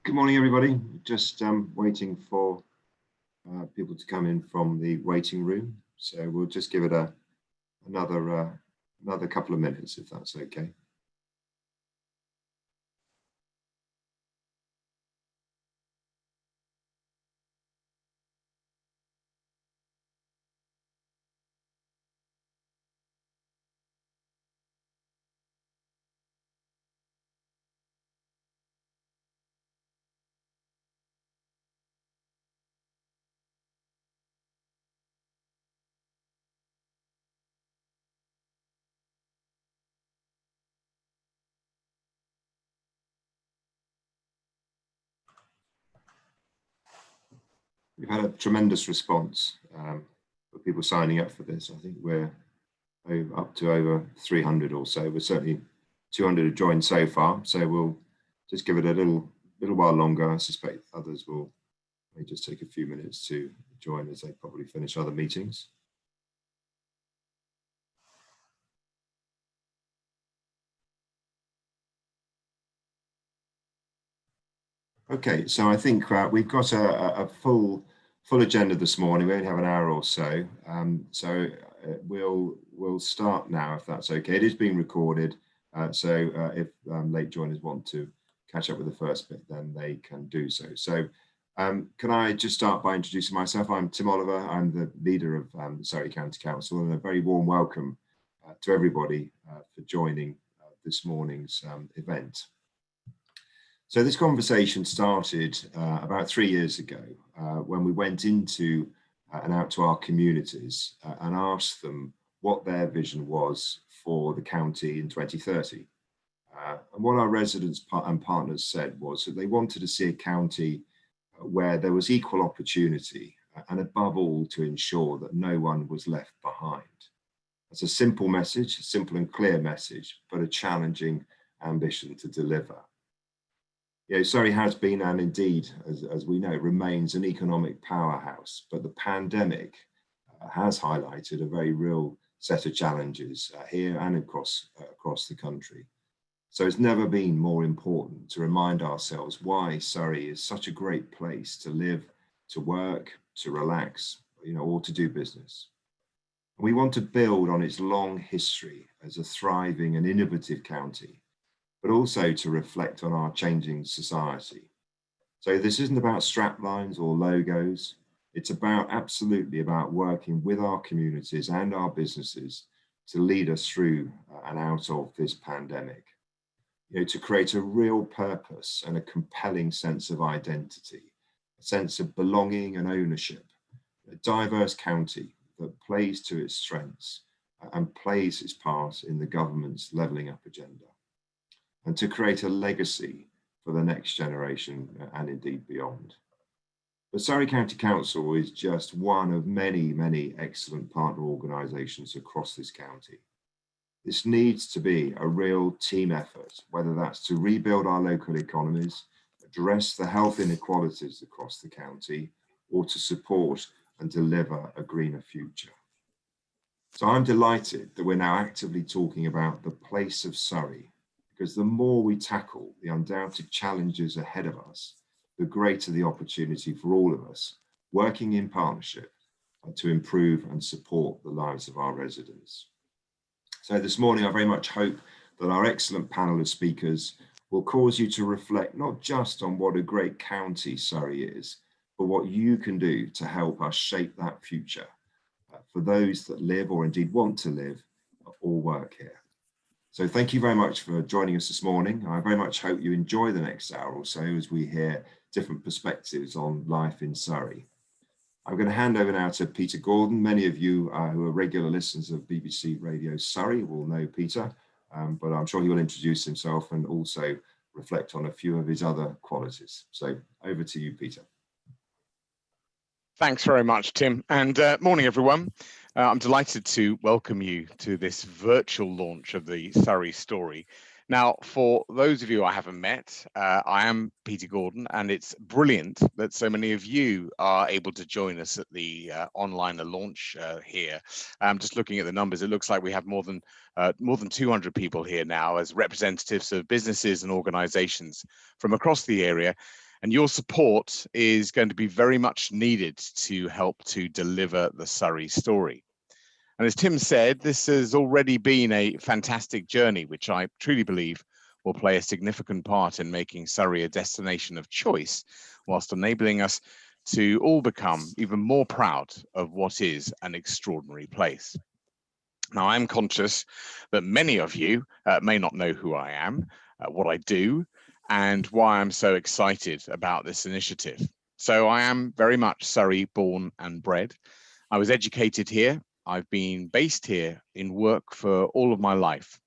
Good morning, everybody. Just waiting for people to come in from the waiting room. So we'll just give it another couple of minutes, if that's okay. We've had a tremendous response for people signing up for this. I think we're up to over 300 or so. We're certainly 200 have joined so far. So we'll just give it a little while longer. I suspect others may just take a few minutes to join as they probably finish other meetings. Okay, so I think we've got a full agenda this morning. We only have an hour or so, we'll start now, if that's okay. It is being recorded, so if late joiners want to catch up with the first bit, then they can do so. So can I just start by introducing myself? I'm Tim Oliver. I'm the leader of the Surrey County Council, and a very warm welcome to everybody for joining this morning's event. So this conversation started about 3 years ago when we went into and out to our communities and asked them what their vision was for the county in 2030. And what our residents and partners said was that they wanted to see a county where there was equal opportunity and above all to ensure that no one was left behind. It's a simple message, a simple and clear message, but a challenging ambition to deliver. You know, Surrey has been, and indeed, as we know, remains an economic powerhouse, but the pandemic has highlighted a very real set of challenges here and across the country. So it's never been more important to remind ourselves why Surrey is such a great place to live, to work, to relax, or to do business. We want to build on its long history as a thriving and innovative county, but also to reflect on our changing society. So this isn't about straplines or logos. It's absolutely about working with our communities and our businesses to lead us through and out of this pandemic. To create a real purpose and a compelling sense of identity, a sense of belonging and ownership, a diverse county that plays to its strengths and plays its part in the government's levelling up agenda, and to create a legacy for the next generation and indeed beyond. The Surrey County Council is just one of many, many excellent partner organisations across this county. This needs to be a real team effort, whether that's to rebuild our local economies, address the health inequalities across the county, or to support and deliver a greener future. So I'm delighted that we're now actively talking about the place of Surrey, because the more we tackle the undoubted challenges ahead of us, the greater the opportunity for all of us working in partnership to improve and support the lives of our residents. So this morning, I very much hope that our excellent panel of speakers will cause you to reflect not just on what a great county Surrey is, but what you can do to help us shape that future for those that live or indeed want to live or work here. So thank you very much for joining us this morning. I very much hope you enjoy the next hour or so as we hear different perspectives on life in Surrey. I'm going to hand over now to Peter Gordon. Many of you who are regular listeners of BBC Radio Surrey will know Peter, but I'm sure he will introduce himself and also reflect on a few of his other qualities. So over to you, Peter. Thanks very much, Tim, and morning, everyone. I'm delighted to welcome you to this virtual launch of the Surrey Story. Now, for those of you I haven't met, I am Peter Gordon, and it's brilliant that so many of you are able to join us at the online launch here. Just looking at the numbers, it looks like we have more than 200 people here now as representatives of businesses and organisations from across the area. And your support is going to be very much needed to help to deliver the Surrey story. And as Tim said, this has already been a fantastic journey, which I truly believe will play a significant part in making Surrey a destination of choice, whilst enabling us to all become even more proud of what is an extraordinary place. Now, I'm conscious that many of you may not know who I am, what I do, and why I'm so excited about this initiative. So I am very much Surrey born and bred. I was educated here. I've been based here in work for all of my life.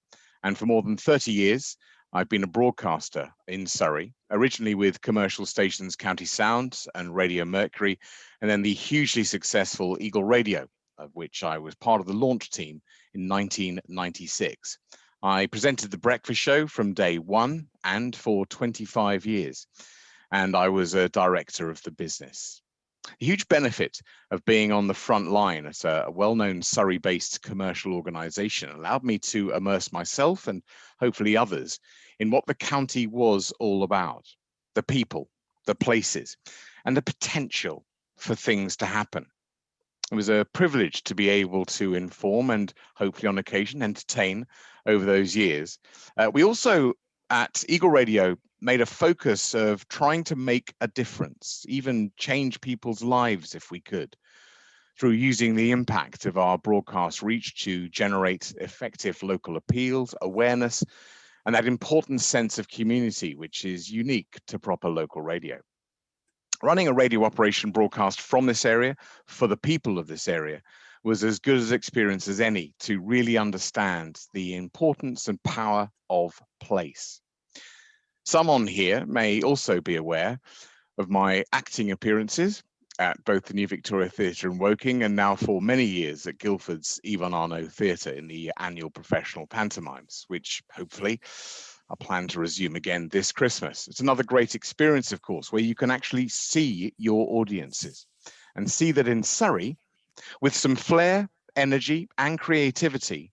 And for more than 30 years, I've been a broadcaster in Surrey, originally with commercial stations County Sound and Radio Mercury, and then the hugely successful Eagle Radio, of which I was part of the launch team in 1996. I presented the breakfast show from day one and for 25 years, and I was a director of the business. A huge benefit of being on the front line at a well-known Surrey-based commercial organisation allowed me to immerse myself and hopefully others in what the county was all about, the people, the places, and the potential for things to happen. It was a privilege to be able to inform and hopefully on occasion entertain over those years. We also at Eagle Radio made a focus of trying to make a difference, even change people's lives if we could, through using the impact of our broadcast reach to generate effective local appeals, awareness, and that important sense of community, which is unique to proper local radio. Running a radio operation broadcast from this area for the people of this area was as good an experience as any to really understand the importance and power of place. Some on here may also be aware of my acting appearances at both the New Victoria Theatre in Woking and now for many years at Guildford's Yvonne Arnaud Theatre in the annual professional pantomimes, which hopefully I plan to resume again this Christmas. It's another great experience, of course, where you can actually see your audiences and see that in Surrey, with some flair, energy, and creativity,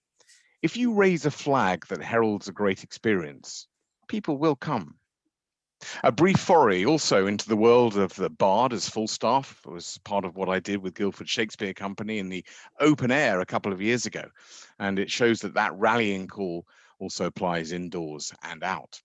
if you raise a flag that heralds a great experience, people will come. A brief foray also into the world of the Bard as full staff was part of what I did with Guildford Shakespeare Company in the open air a couple of years ago. And it shows that that rallying call also applies indoors and out.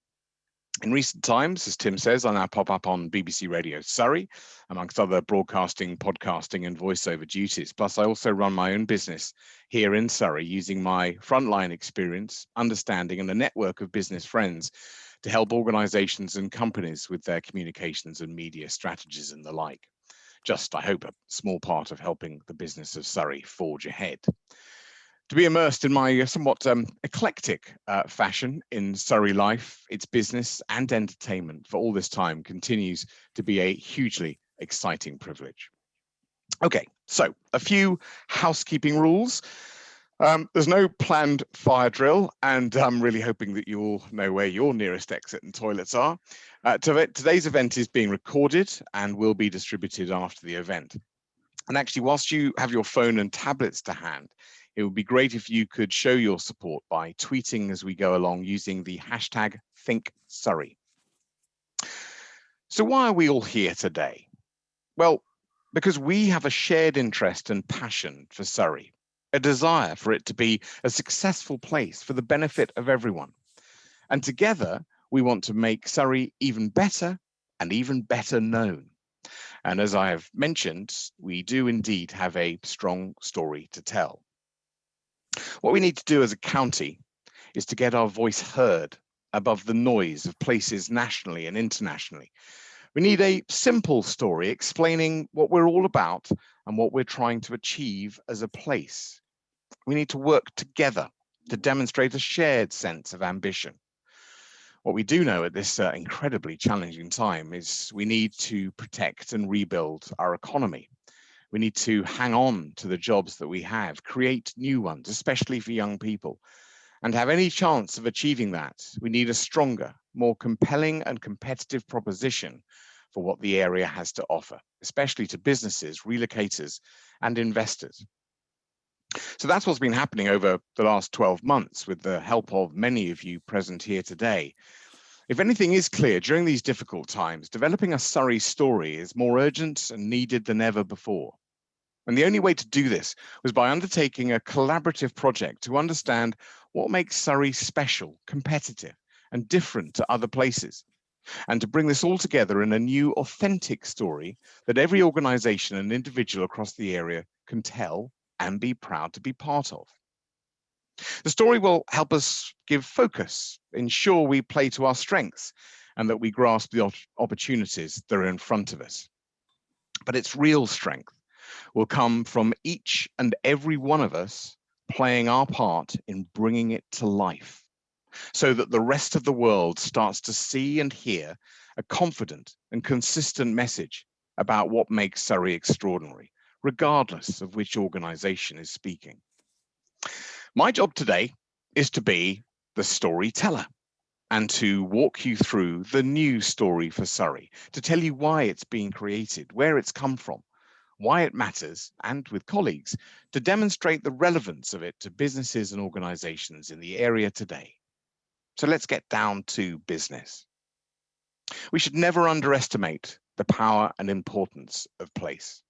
In recent times, as Tim says, I now pop up on BBC Radio Surrey, amongst other broadcasting, podcasting and voiceover duties. Plus, I also run my own business here in Surrey using my frontline experience, understanding and a network of business friends to help organisations and companies with their communications and media strategies and the like. Just, I hope, a small part of helping the business of Surrey forge ahead. To be immersed in my somewhat eclectic fashion in Surrey life, its business and entertainment for all this time continues to be a hugely exciting privilege. Okay, so a few housekeeping rules. There's no planned fire drill, and I'm really hoping that you all know where your nearest exit and toilets are. Today's event is being recorded and will be distributed after the event. And actually, whilst you have your phone and tablets to hand, it would be great if you could show your support by tweeting as we go along using the hashtag ThinkSurrey. So why are we all here today? Well, because we have a shared interest and passion for Surrey, a desire for it to be a successful place for the benefit of everyone. And together, we want to make Surrey even better and even better known. And as I have mentioned, we do indeed have a strong story to tell. What we need to do as a county is to get our voice heard above the noise of places nationally and internationally. We need a simple story explaining what we're all about and what we're trying to achieve as a place. We need to work together to demonstrate a shared sense of ambition. What we do know at this incredibly challenging time is we need to protect and rebuild our economy. We need to hang on to the jobs that we have, create new ones, especially for young people. And to have any chance of achieving that, we need a stronger, more compelling and competitive proposition for what the area has to offer, especially to businesses, relocators, and investors. So that's what's been happening over the last 12 months with the help of many of you present here today. If anything is clear, during these difficult times, developing a Surrey story is more urgent and needed than ever before. And the only way to do this was by undertaking a collaborative project to understand what makes Surrey special, competitive, and different to other places, and to bring this all together in a new, authentic story that every organisation and individual across the area can tell and be proud to be part of. The story will help us give focus, ensure we play to our strengths, and that we grasp the opportunities that are in front of us. But its real strength will come from each and every one of us playing our part in bringing it to life, so that the rest of the world starts to see and hear a confident and consistent message about what makes Surrey extraordinary, regardless of which organisation is speaking. My job today is to be the storyteller and to walk you through the new story for Surrey, to tell you why it's being created, where it's come from, why it matters, and with colleagues, to demonstrate the relevance of it to businesses and organisations in the area today. So let's get down to business. We should never underestimate the power and importance of place.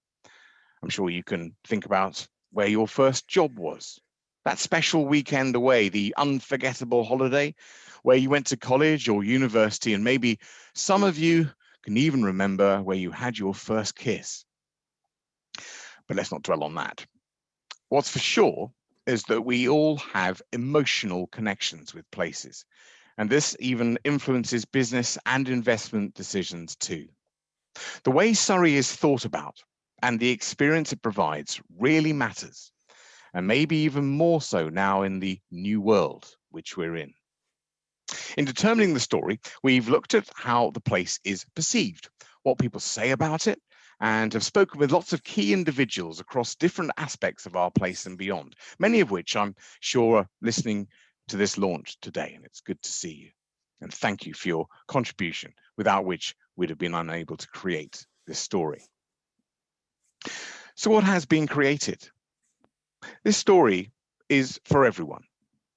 I'm sure you can think about where your first job was, that special weekend away, the unforgettable holiday where you went to college or university, and maybe some of you can even remember where you had your first kiss. But let's not dwell on that. What's for sure is that we all have emotional connections with places, and this even influences business and investment decisions too. The way Surrey is thought about and the experience it provides really matters, and maybe even more so now in the new world which we're in. In determining the story, we've looked at how the place is perceived, what people say about it, and have spoken with lots of key individuals across different aspects of our place and beyond, many of which I'm sure are listening to this launch today, and it's good to see you. And thank you for your contribution, without which we'd have been unable to create this story. So what has been created? This story is for everyone,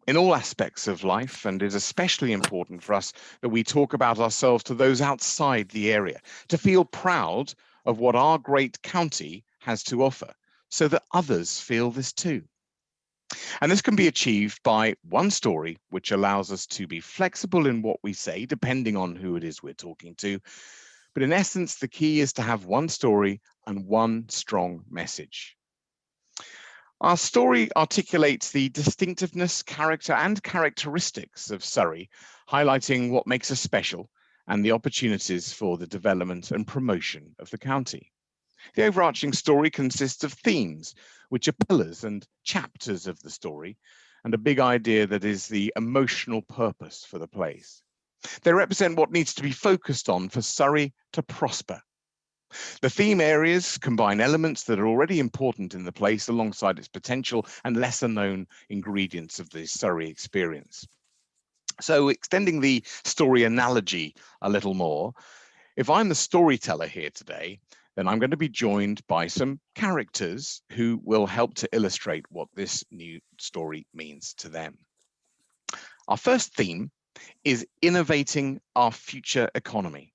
in all aspects of life, and is especially important for us that we talk about ourselves to those outside the area, to feel proud of what our great county has to offer, so that others feel this too. And this can be achieved by one story, which allows us to be flexible in what we say, depending on who it is we're talking to. But in essence, the key is to have one story and one strong message. Our story articulates the distinctiveness, character, and characteristics of Surrey, highlighting what makes us special and the opportunities for the development and promotion of the county. The overarching story consists of themes, which are pillars and chapters of the story, and a big idea that is the emotional purpose for the place. They represent what needs to be focused on for Surrey to prosper. The theme areas combine elements that are already important in the place alongside its potential and lesser known ingredients of the Surrey experience. So extending the story analogy a little more, if I'm the storyteller here today, then I'm going to be joined by some characters who will help to illustrate what this new story means to them. Our first theme is innovating our future economy,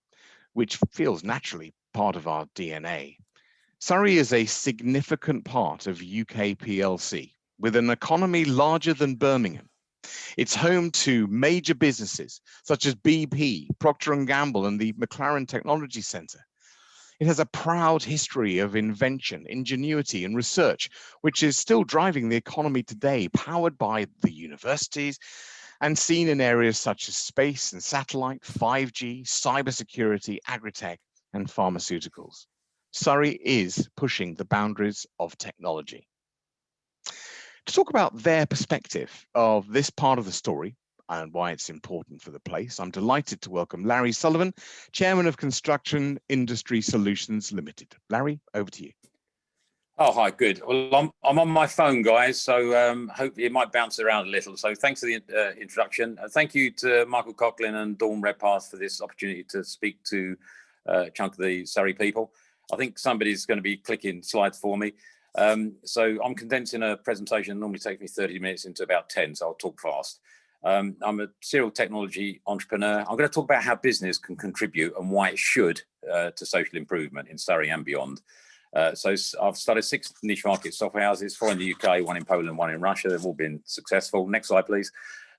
which feels naturally part of our DNA. Surrey is a significant part of UK PLC, with an economy larger than Birmingham. It's home to major businesses such as BP, Procter & Gamble, and the McLaren Technology Centre. It has a proud history of invention, ingenuity, and research, which is still driving the economy today, powered by the universities and seen in areas such as space and satellite, 5G, cybersecurity, agri-tech, and pharmaceuticals. Surrey is pushing the boundaries of technology. To talk about their perspective of this part of the story and why it's important for the place, I'm delighted to welcome Larry Sullivan, Chairman of Construction Industry Solutions Limited. Larry, over to you. Oh, hi, good. Well, I'm on my phone, guys, so hopefully it might bounce around a little. So thanks for the introduction. Thank you to Michael Coughlin and Dawn Redpath for this opportunity to speak to a chunk of the Surrey people. I think somebody's going to be clicking slides for me. So I'm condensing a presentation that normally takes me 30 minutes into about 10, so I'll talk fast. I'm a serial technology entrepreneur. I'm going to talk about how business can contribute and why it should to social improvement in Surrey and beyond. So I've started 6 niche market software houses, 4 in the UK, 1 in Poland, 1 in Russia. They've all been successful. Next slide, please.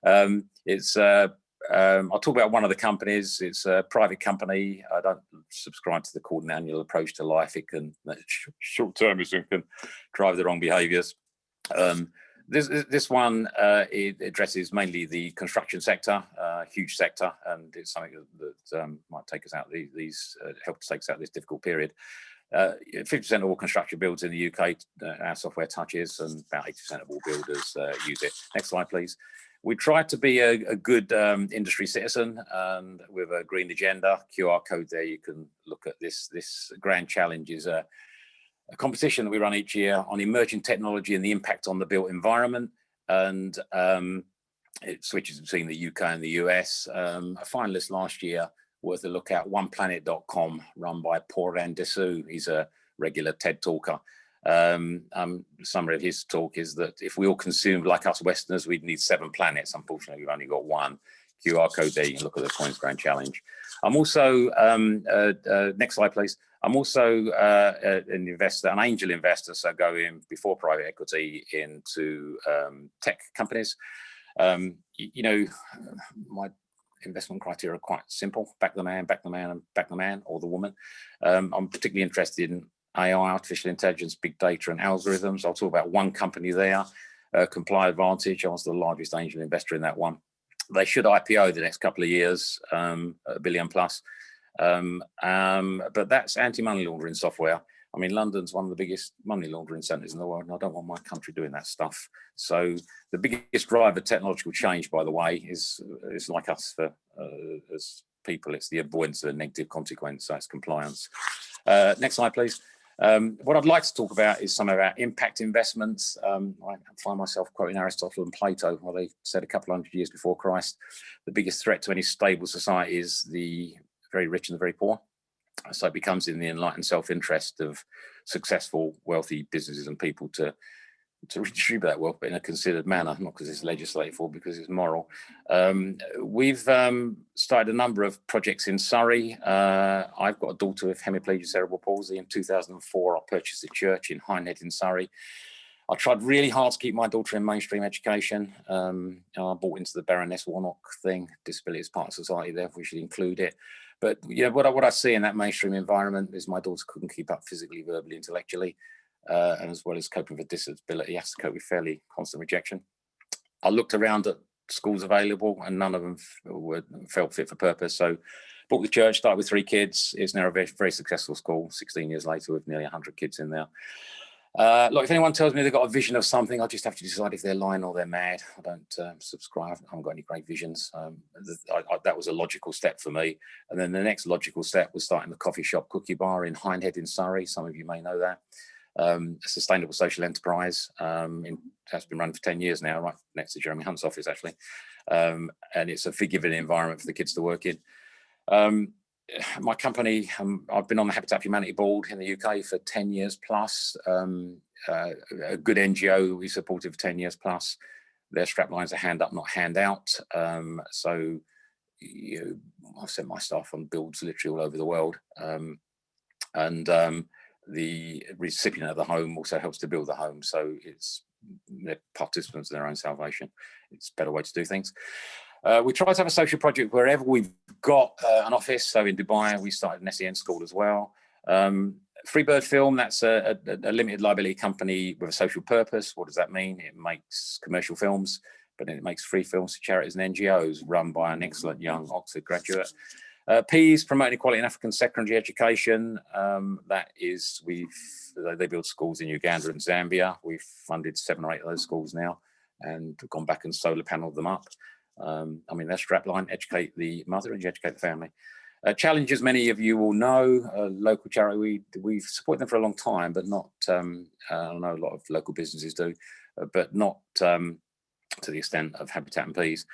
I'll talk about one of the companies. It's a private company. I don't subscribe to the cordon annual approach to life. It can, short-termism can drive the wrong behaviours. This one, it addresses mainly the construction sector, huge sector, and it's something that might take us out help to take us out this difficult period. 50% of all construction builds in the UK, our software touches, and about 80% of all builders use it. Next slide, please. We try to be a good industry citizen, and with a green agenda, QR code there, you can look at this. This grand challenge is a competition that we run each year on emerging technology and the impact on the built environment. And it switches between the UK and the US. A finalist last year worth a look at, oneplanet.com, run by Poran Desu. He's a regular TED talker. Summary of his talk is that if we all consumed like us Westerners, we'd need 7 planets. Unfortunately, we've only got 1. QR code there, you can look at the Coins Grand Challenge. I'm also, next slide, please. I'm also an investor, an angel investor, so going before private equity into tech companies. You know, my investment criteria are quite simple: back the man, back the man, and back the man or the woman. I'm particularly interested in AI, artificial intelligence, big data, and algorithms. I'll talk about one company there, Comply Advantage. I was the largest angel investor in that one. They should IPO the next couple of years, $1 billion plus. But that's anti-money laundering software. I mean, London's one of the biggest money laundering centres in the world, and I don't want my country doing that stuff. So the biggest driver of technological change, by the way, is like us as people. It's the avoidance of a negative consequence, so it's compliance. Next slide, please. What I'd like to talk about is some of our impact investments. I find myself quoting Aristotle and Plato, where they said a couple of hundred years before Christ, the biggest threat to any stable society is the very rich and the very poor. So it becomes in the enlightened self-interest of successful, wealthy businesses and people to redistribute that wealth, but in a considered manner, not because it's legislative or because it's moral. We've started a number of projects in Surrey. I've got a daughter with hemiplegic cerebral palsy. In 2004, I purchased a church in Hindhead in Surrey. I tried really hard to keep my daughter in mainstream education. I bought into the Baroness Warnock thing, disability is part of society, therefore we should include it. But yeah, what I see in that mainstream environment is my daughter couldn't keep up physically, verbally, intellectually. And as well as coping with disability, has to cope with fairly constant rejection. I looked around at schools available and none of them felt fit for purpose. So bought the church, started with 3 kids. It's now a very, very successful school, 16 years later with nearly 100 kids in there. Look, if anyone tells me they've got a vision of something, I just have to decide if they're lying or they're mad. I don't subscribe. I haven't got any great visions. That was a logical step for me. And then the next logical step was starting the coffee shop cookie bar in Hindhead in Surrey. Some of you may know that. A sustainable social enterprise. Has been run for 10 years now, right next to Jeremy Hunt's office, actually. And it's a forgiving environment for the kids to work in. My company, I've been on the Habitat for Humanity board in the UK for 10 years plus. A good NGO we supported for 10 years plus. Their straplines are hand up, not hand out. So I've sent my staff on builds literally all over the world. The recipient of the home also helps to build the home. So they're participants in their own salvation. It's a better way to do things. We try to have a social project wherever we've got an office. So in Dubai, we started an SEN school as well. Freebird Film, that's a limited liability company with a social purpose. What does that mean? It makes commercial films, but then it makes free films for charities and NGOs run by an excellent young Oxford graduate. Peas, promoting equality in African secondary education. They build schools in Uganda and Zambia. We've funded 7 or 8 of those schools now and gone back and solar paneled them up. I mean, their strapline, educate the mother and you educate the family. Challenges, many of you will know, local charity, we've supported them for a long time, but not, I know a lot of local businesses do, but not to the extent of habitat and peas.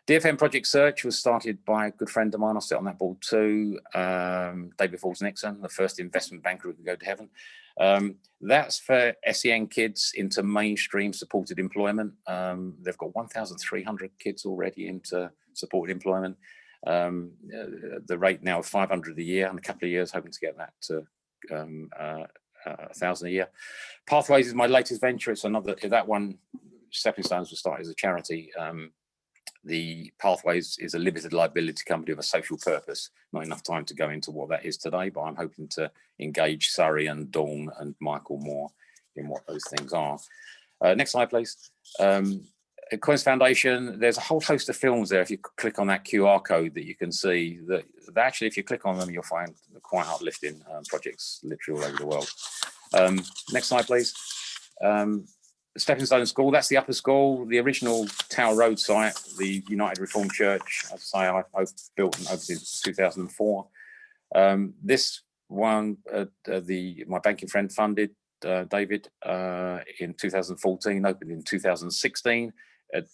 DFM Project Search was started by a good friend of mine. I sit on that board too, David Falls Nixon, the first investment banker who could go to heaven. That's for SEN kids into mainstream supported employment. They've got 1,300 kids already into supported employment. The rate now of 500 a year, in a couple of years, hoping to get that to 1,000 a year. Pathways is my latest venture. It's another, that one, Stepping Stones was started as a charity. The Pathways is a limited liability company of a social purpose. Not enough time to go into what that is today, but I'm hoping to engage Surrey and Dawn and Michael more in what those things are. Next slide, please. Coins Foundation, there's a whole host of films there. If you click on that QR code that you can see, that actually, if you click on them, you'll find quite uplifting projects literally all over the world. Next slide, please. Stepping Stone School, that's the upper school, the original Tower Road site, the United Reformed Church, as I say, I've built and opened since 2004. This one, my banking friend funded, David, in 2014, opened in 2016. It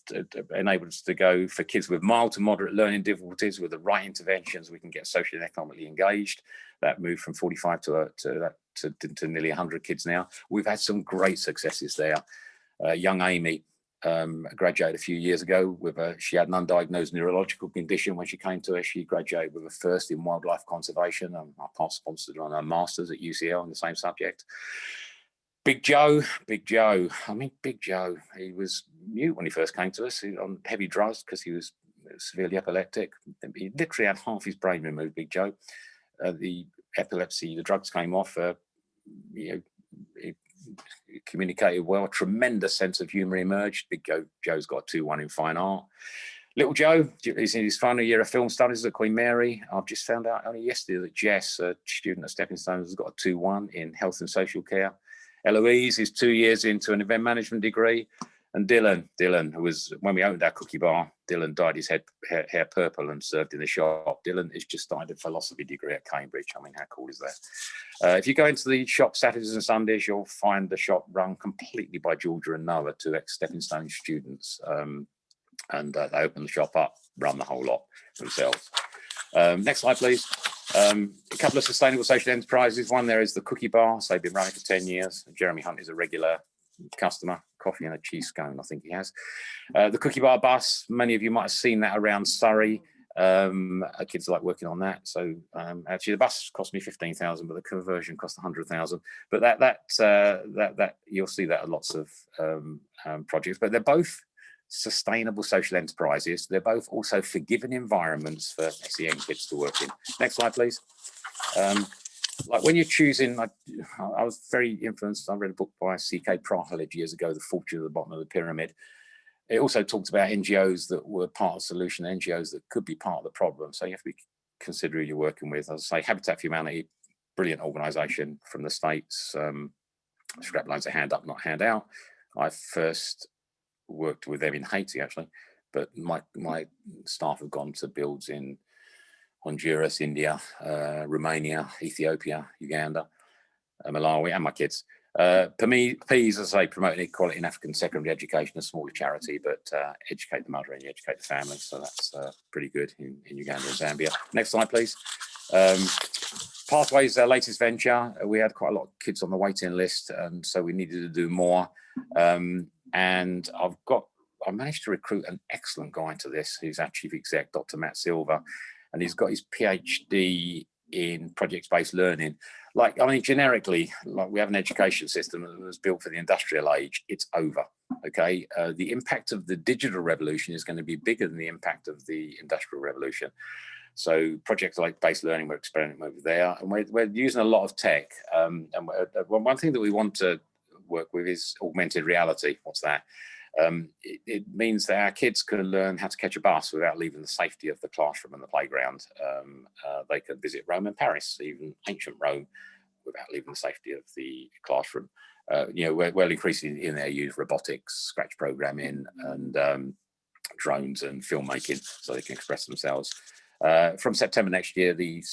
enabled us to go for kids with mild to moderate learning difficulties. With the right interventions, we can get socially and economically engaged. That moved from 45 to nearly 100 kids now. We've had some great successes there. Young Amy graduated a few years ago with she had an undiagnosed neurological condition. When she came to us, she graduated with a first in wildlife conservation. I past sponsored on her masters at UCL on the same subject. Big Joe, I mean, Big Joe, he was mute when he first came to us. He was on heavy drugs because he was severely epileptic. He literally had half his brain removed, Big Joe. The epilepsy, the drugs came off. He communicated well, tremendous sense of humour emerged. Big Joe's got a 2-1 in fine art. Little Joe, he's in his final year of film studies at Queen Mary. I've just found out only yesterday that Jess, a student at Stepping Stones, has got a 2-1 in health and social care. Eloise is 2 years into an event management degree. And Dylan, who was, when we opened our cookie bar, Dylan dyed his hair purple and served in the shop. Dylan has just started a philosophy degree at Cambridge. I mean, how cool is that? If you go into the shop Saturdays and Sundays, you'll find the shop run completely by Georgia and Noah, 2 ex-Stepping Stone students. They open the shop up, run the whole lot themselves. Next slide, please. A couple of sustainable social enterprises. One there is the cookie bar. So they've been running for 10 years. Jeremy Hunt is a regular customer. Coffee and a cheese scone, I think he has. The cookie bar bus, many of you might have seen that around Surrey. Kids like working on that. So actually the bus cost me 15,000, but the conversion cost 100,000. But that you'll see that at lots of projects. But they're both sustainable social enterprises. They're both also forgiving environments for SEN kids to work in. Next slide, please. Like when you're choosing, I was very influenced. I read a book by C.K. Prahalid years ago, The Fortune at the Bottom of the Pyramid. It also talked about NGOs that were part of the solution, NGOs that could be part of the problem. So you have to consider who you're working with. As I say, Habitat for Humanity, brilliant organisation from the States. Scrap lines are hand up, not hand out. I first worked with them in Haiti, actually, but my staff have gone to builds in Honduras, India, Romania, Ethiopia, Uganda, Malawi, and my kids. PEAS, as I say, promoting equality in African secondary education, a smaller charity, but educate the mother and educate the family. So that's pretty good in Uganda and Zambia. Next slide, please. Pathways, our latest venture. We had quite a lot of kids on the waiting list, and so we needed to do more. And I managed to recruit an excellent guy into this, who's our chief exec, Dr. Matt Silver. And he's got his PhD in project-based learning. Like, I mean, generically, like we have an education system that was built for the industrial age. It's over, okay? The impact of the digital revolution is going to be bigger than the impact of the industrial revolution. So projects like based learning, we're experimenting over there. And we're using a lot of tech. And one thing that we want to work with is augmented reality. What's that? It means that our kids can learn how to catch a bus without leaving the safety of the classroom and the playground. They can visit Rome and Paris, even ancient Rome, without leaving the safety of the classroom. We're increasingly in there use robotics, scratch programming, and drones and filmmaking so they can express themselves. From September next year, the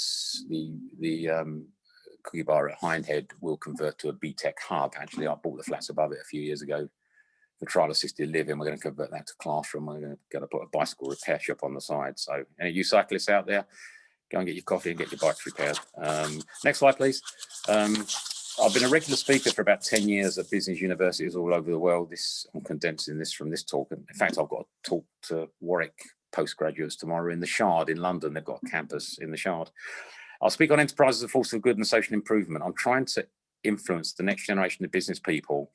cookie bar at Hindhead will convert to a BTEC hub. Actually, I bought the flats above it a few years ago. for trial assisted living. We're going to convert that to classroom. We're going to put a bicycle repair shop on the side. So any of you cyclists out there, go and get your coffee and get your bikes repaired. Next slide, please. I've been a regular speaker for about 10 years at business universities all over the world. I'm condensing this from this talk. In fact, I've got a talk to Warwick postgraduates tomorrow in the Shard in London. They've got a campus in the Shard. I'll speak on enterprise as a force of good and social improvement. I'm trying to influence the next generation of business people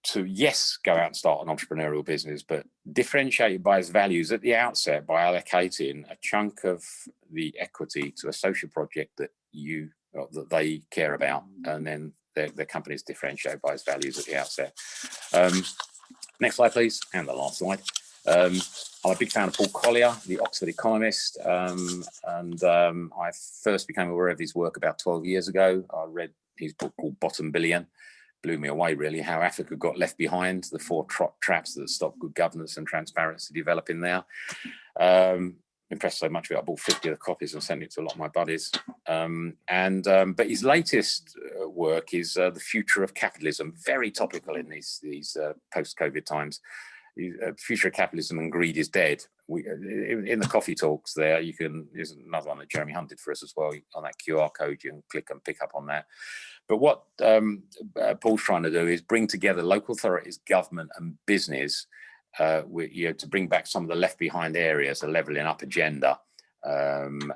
to, yes, go out and start an entrepreneurial business, but differentiated by its values at the outset by allocating a chunk of the equity to a social project that they care about, and then their company is differentiated by its values at the outset. Next slide, please, and the last slide. I'm a big fan of Paul Collier, the Oxford economist, and I first became aware of his work about 12 years ago. I read his book called Bottom Billion. Blew me away, really, how Africa got left behind, the 4 traps that stop good governance and transparency developing there. Impressed so much with it, I bought 50 of the copies and sent it to a lot of my buddies. But his latest work is The Future of Capitalism, very topical in these post-COVID times. Future of Capitalism and Greed is Dead. In the coffee talks there, there's another one that Jeremy Hunt did for us as well. On that QR code, you can click and pick up on that. But what Paul's trying to do is bring together local authorities, government and business to bring back some of the left behind areas, a levelling up agenda. I'm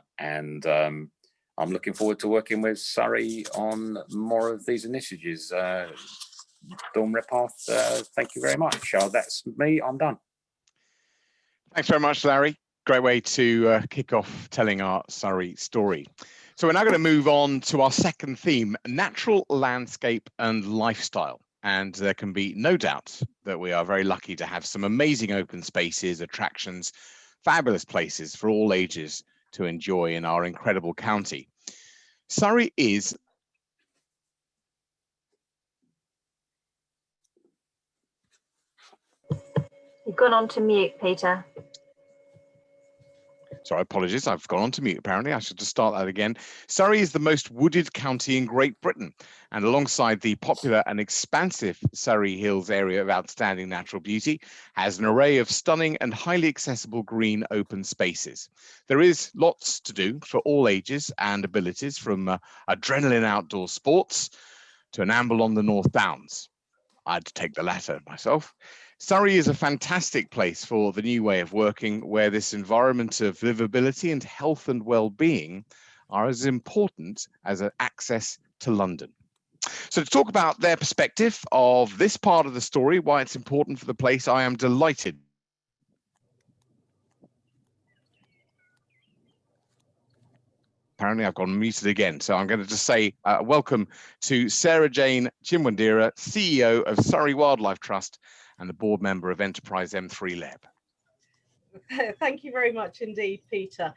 looking forward to working with Surrey on more of these initiatives. Dawn Redpath, thank you very much. That's me, I'm done. Thanks very much, Larry. Great way to kick off telling our Surrey story. So we're now going to move on to our second theme, natural landscape and lifestyle. And there can be no doubt that we are very lucky to have some amazing open spaces, attractions, fabulous places for all ages to enjoy in our incredible county. Surrey is You've gone on to mute, Peter. Sorry, apologies, I've gone on to mute apparently. I should just start that again. Surrey is the most wooded county in Great Britain, and alongside the popular and expansive Surrey Hills area of outstanding natural beauty, has an array of stunning and highly accessible green open spaces. There is lots to do for all ages and abilities, from adrenaline outdoor sports to an amble on the North Downs. I'd take the latter myself. Surrey is a fantastic place for the new way of working, where this environment of livability and health and well-being are as important as access to London. So to talk about their perspective of this part of the story, why it's important for the place, I am delighted. Apparently I've gone muted again, so I'm going to just say welcome to Sarah Jane Chimbwandira, CEO of Surrey Wildlife Trust and the board member of Enterprise M3 Lab. Thank you very much indeed, Peter.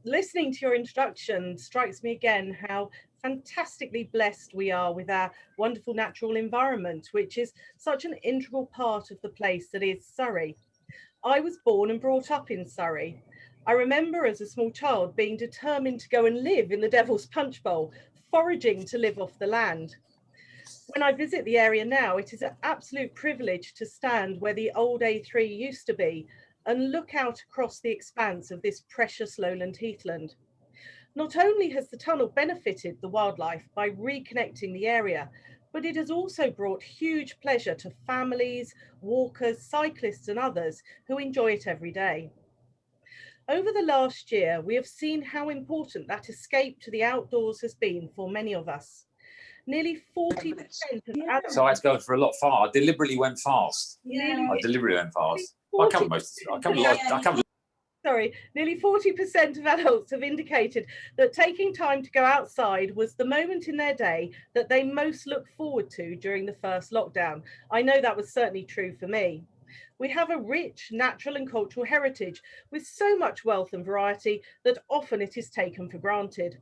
Listening to your introduction strikes me again how fantastically blessed we are with our wonderful natural environment, which is such an integral part of the place that is Surrey. I was born and brought up in Surrey. I remember as a small child being determined to go and live in the Devil's Punch Bowl, foraging to live off the land. When I visit the area now, it is an absolute privilege to stand where the old A3 used to be and look out across the expanse of this precious lowland heathland. Not only has the tunnel benefited the wildlife by reconnecting the area, but it has also brought huge pleasure to families, walkers, cyclists and others who enjoy it every day. Over the last year, we have seen how important that escape to the outdoors has been for many of us. Nearly 40% of adults... So I had to go for a lot far. I deliberately went fast. Nearly, I deliberately went fast. 40, nearly 40% of adults have indicated that taking time to go outside was the moment in their day that they most looked forward to during the first lockdown. I know that was certainly true for me. We have a rich natural and cultural heritage with so much wealth and variety that often it is taken for granted.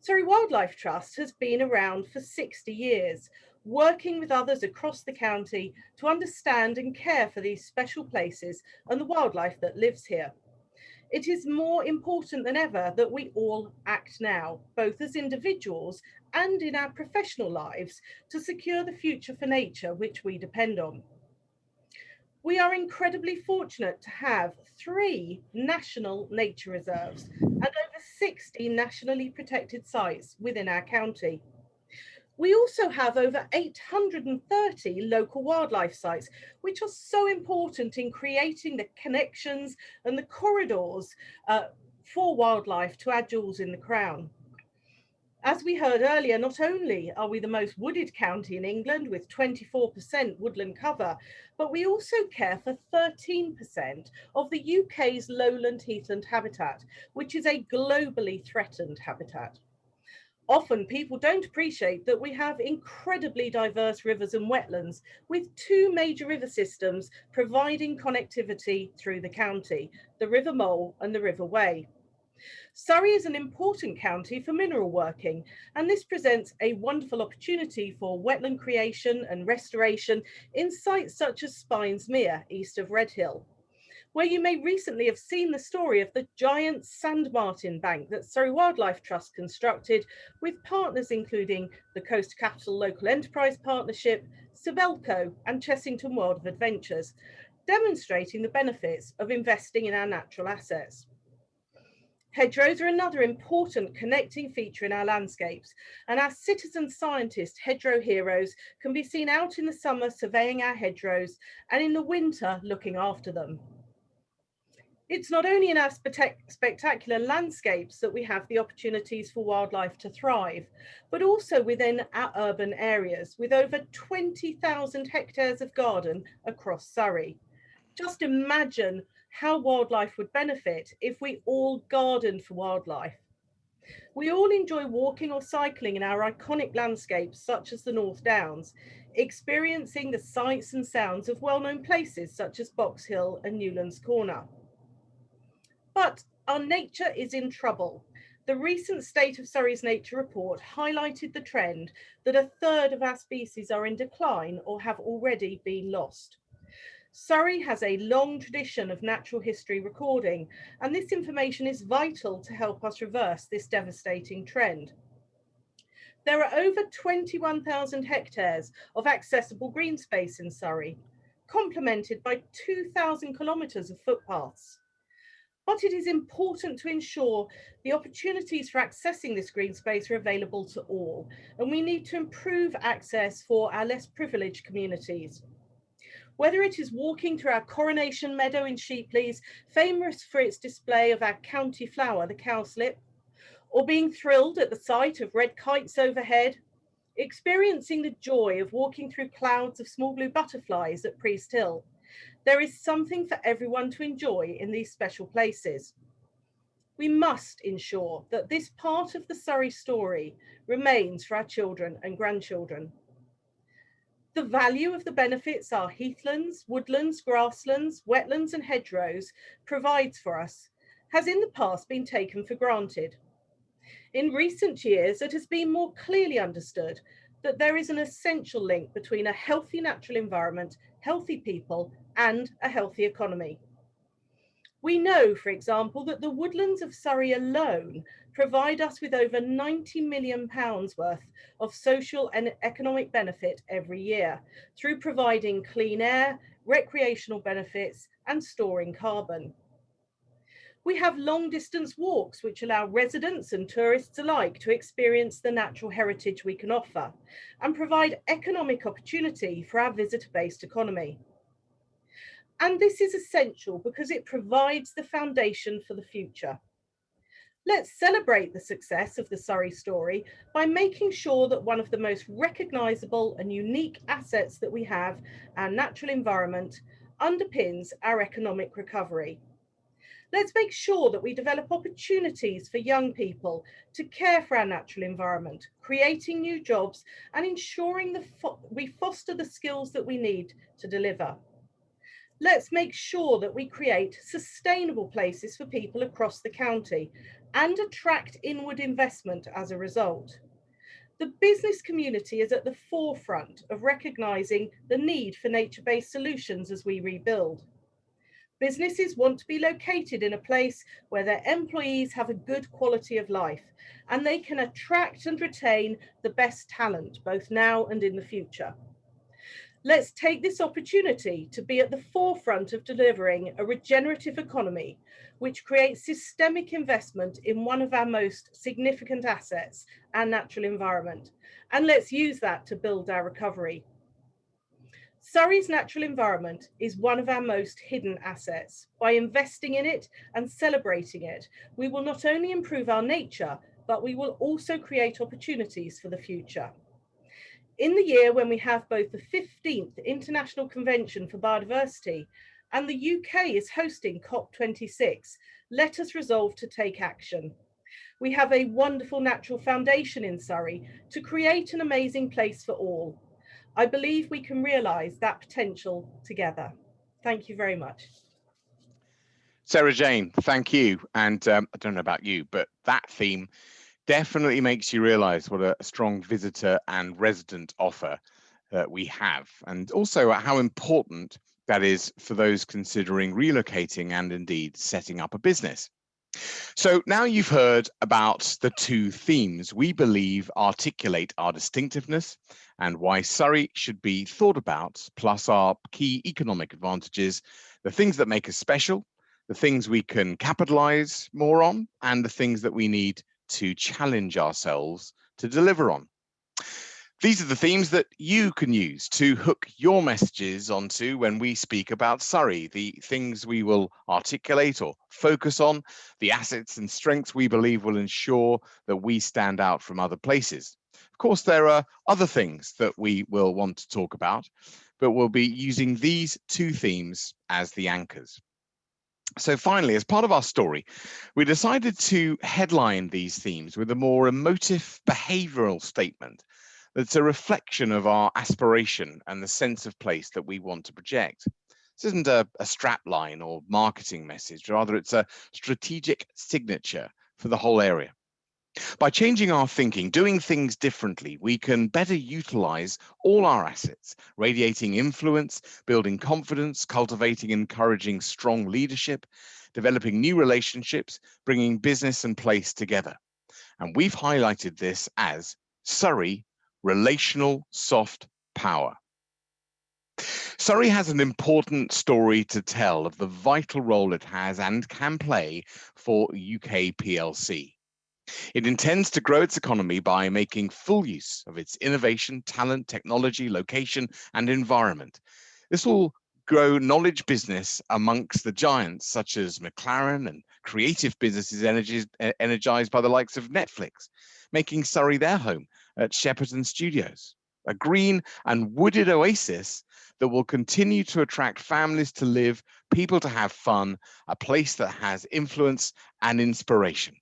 Surrey Wildlife Trust has been around for 60 years, working with others across the county to understand and care for these special places and the wildlife that lives here. It is more important than ever that we all act now, both as individuals and in our professional lives, to secure the future for nature which we depend on. We are incredibly fortunate to have 3 national nature reserves and over 60 nationally protected sites within our county. We also have over 830 local wildlife sites, which are so important in creating the connections and the corridors for wildlife to our jewels in the crown. As we heard earlier, not only are we the most wooded county in England with 24% woodland cover, but we also care for 13% of the UK's lowland heathland habitat, which is a globally threatened habitat. Often people don't appreciate that we have incredibly diverse rivers and wetlands, with 2 major river systems providing connectivity through the county, the River Mole and the River Wey. Surrey is an important county for mineral working, and this presents a wonderful opportunity for wetland creation and restoration in sites such as Spines Mere, east of Redhill, where you may recently have seen the story of the giant sand martin bank that Surrey Wildlife Trust constructed with partners including the Coast Capital Local Enterprise Partnership, Sibelco and Chessington World of Adventures, demonstrating the benefits of investing in our natural assets. Hedgerows are another important connecting feature in our landscapes, and our citizen scientist hedgerow heroes can be seen out in the summer surveying our hedgerows and in the winter looking after them. It's not only in our spectacular landscapes that we have the opportunities for wildlife to thrive, but also within our urban areas with over 20,000 hectares of garden across Surrey. Just imagine how wildlife would benefit if we all gardened for wildlife. We all enjoy walking or cycling in our iconic landscapes such as the North Downs, experiencing the sights and sounds of well-known places such as Box Hill and Newlands Corner. But our nature is in trouble. The recent State of Surrey's Nature report highlighted the trend that 1/3 of our species are in decline or have already been lost. Surrey has a long tradition of natural history recording, and this information is vital to help us reverse this devastating trend. There are over 21,000 hectares of accessible green space in Surrey, complemented by 2,000 kilometres of footpaths. But it is important to ensure the opportunities for accessing this green space are available to all, and we need to improve access for our less privileged communities. Whether it is walking through our Coronation Meadow in Sheepleys, famous for its display of our county flower, the cowslip, or being thrilled at the sight of red kites overhead, experiencing the joy of walking through clouds of small blue butterflies at Priest Hill, there is something for everyone to enjoy in these special places. We must ensure that this part of the Surrey story remains for our children and grandchildren. The value of the benefits our heathlands, woodlands, grasslands, wetlands and hedgerows provides for us has in the past been taken for granted. In recent years, it has been more clearly understood that there is an essential link between a healthy natural environment, healthy people, and a healthy economy. We know, for example, that the woodlands of Surrey alone provide us with over £90 million worth of social and economic benefit every year through providing clean air, recreational benefits, and storing carbon. We have long distance walks which allow residents and tourists alike to experience the natural heritage we can offer and provide economic opportunity for our visitor-based economy. And this is essential because it provides the foundation for the future. Let's celebrate the success of the Surrey story by making sure that one of the most recognisable and unique assets that we have, our natural environment, underpins our economic recovery. Let's make sure that we develop opportunities for young people to care for our natural environment, creating new jobs and ensuring we foster the skills that we need to deliver. Let's make sure that we create sustainable places for people across the county and attract inward investment as a result. The business community is at the forefront of recognising the need for nature-based solutions as we rebuild. Businesses want to be located in a place where their employees have a good quality of life and they can attract and retain the best talent, both now and in the future. Let's take this opportunity to be at the forefront of delivering a regenerative economy, which creates systemic investment in one of our most significant assets, our natural environment. And let's use that to build our recovery. Surrey's natural environment is one of our most hidden assets. By investing in it and celebrating it, we will not only improve our nature, but we will also create opportunities for the future. In the year when we have both the 15th International Convention for Biodiversity and the UK is hosting COP26, let us resolve to take action. We have a wonderful natural foundation in Surrey to create an amazing place for all. I believe we can realise that potential together. Thank you very much. Sarah Jane, thank you. And I don't know about you, but that theme definitely makes you realise what a strong visitor and resident offer we have, and also how important that is for those considering relocating and indeed setting up a business. So now you've heard about the two themes we believe articulate our distinctiveness and why Surrey should be thought about, plus our key economic advantages, the things that make us special, the things we can capitalise more on, and the things that we need to challenge ourselves to deliver on. These are the themes that you can use to hook your messages onto when we speak about Surrey, the things we will articulate or focus on, the assets and strengths we believe will ensure that we stand out from other places. Of course, there are other things that we will want to talk about, but we'll be using these two themes as the anchors. So finally, as part of our story, we decided to headline these themes with a more emotive behavioural statement that's a reflection of our aspiration and the sense of place that we want to project. This isn't a strap line or marketing message, rather it's a strategic signature for the whole area. By changing our thinking, doing things differently, we can better utilize all our assets, radiating influence, building confidence, cultivating and encouraging strong leadership, developing new relationships, bringing business and place together. And we've highlighted this as Surrey Relational Soft Power. Surrey has an important story to tell of the vital role it has and can play for UK PLC. It intends to grow its economy by making full use of its innovation, talent, technology, location, and environment. This will grow knowledge business amongst the giants such as McLaren and creative businesses energized by the likes of Netflix, making Surrey their home at Shepperton Studios, a green and wooded oasis that will continue to attract families to live, people to have fun, a place that has influence and inspiration.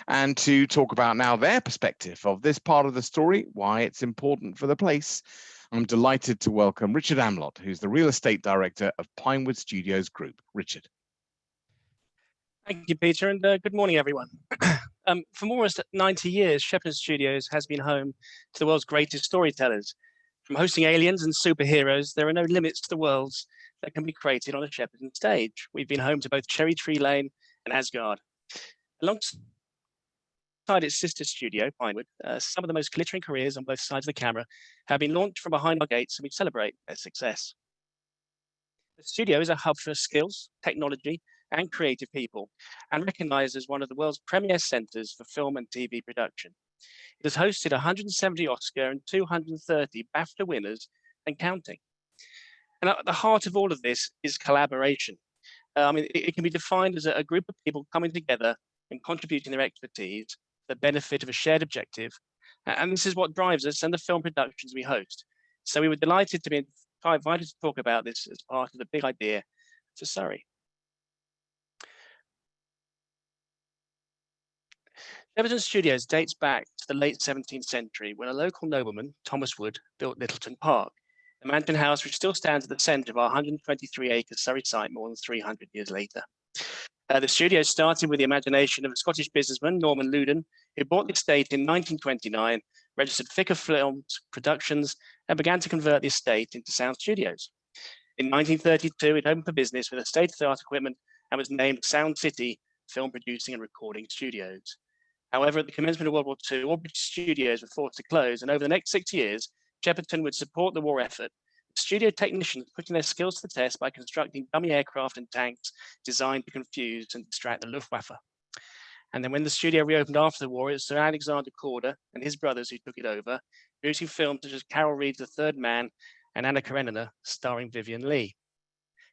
And to talk about now their perspective of this part of the story, why it's important for the place, I'm delighted to welcome Richard Amlot, who's the Real Estate Director of Pinewood Studios Group. Richard. Thank you, Peter, and good morning, everyone. For more than 90 years, Shepperton Studios has been home to the world's greatest storytellers. From hosting aliens and superheroes, there are no limits to the worlds that can be created on a Shepperton stage. We've been home to both Cherry Tree Lane and Asgard. Alongside its sister studio, Pinewood, some of the most glittering careers on both sides of the camera have been launched from behind our gates, and we celebrate their success. The studio is a hub for skills, technology, and creative people, and recognized as one of the world's premier centers for film and TV production. It has hosted 170 Oscar and 230 BAFTA winners and counting. And at the heart of all of this is collaboration. It can be defined as a group of people coming together and contributing their expertise for the benefit of a shared objective. And this is what drives us and the film productions we host. So we were delighted to be invited to talk about this as part of the big idea for Surrey. Shepperton Studios dates back to the late 17th century when a local nobleman, Thomas Wood, built Littleton Park, a mansion house which still stands at the centre of our 123-acre Surrey site more than 300 years later. The studio started with the imagination of a Scottish businessman, Norman Loudon, who bought the estate in 1929, registered Ficker Films Productions, and began to convert the estate into sound studios. In 1932, it opened for business with state-of-the-art equipment and was named Sound City Film Producing and Recording Studios. However, at the commencement of World War II, all British studios were forced to close, and over the next 6 years, Shepperton would support the war effort studio technicians putting their skills to the test by constructing dummy aircraft and tanks designed to confuse and distract the Luftwaffe. And then when the studio reopened after the war, it was Sir Alexander Korda and his brothers who took it over, producing films such as Carol Reed's The Third Man and Anna Karenina, starring Vivian Leigh.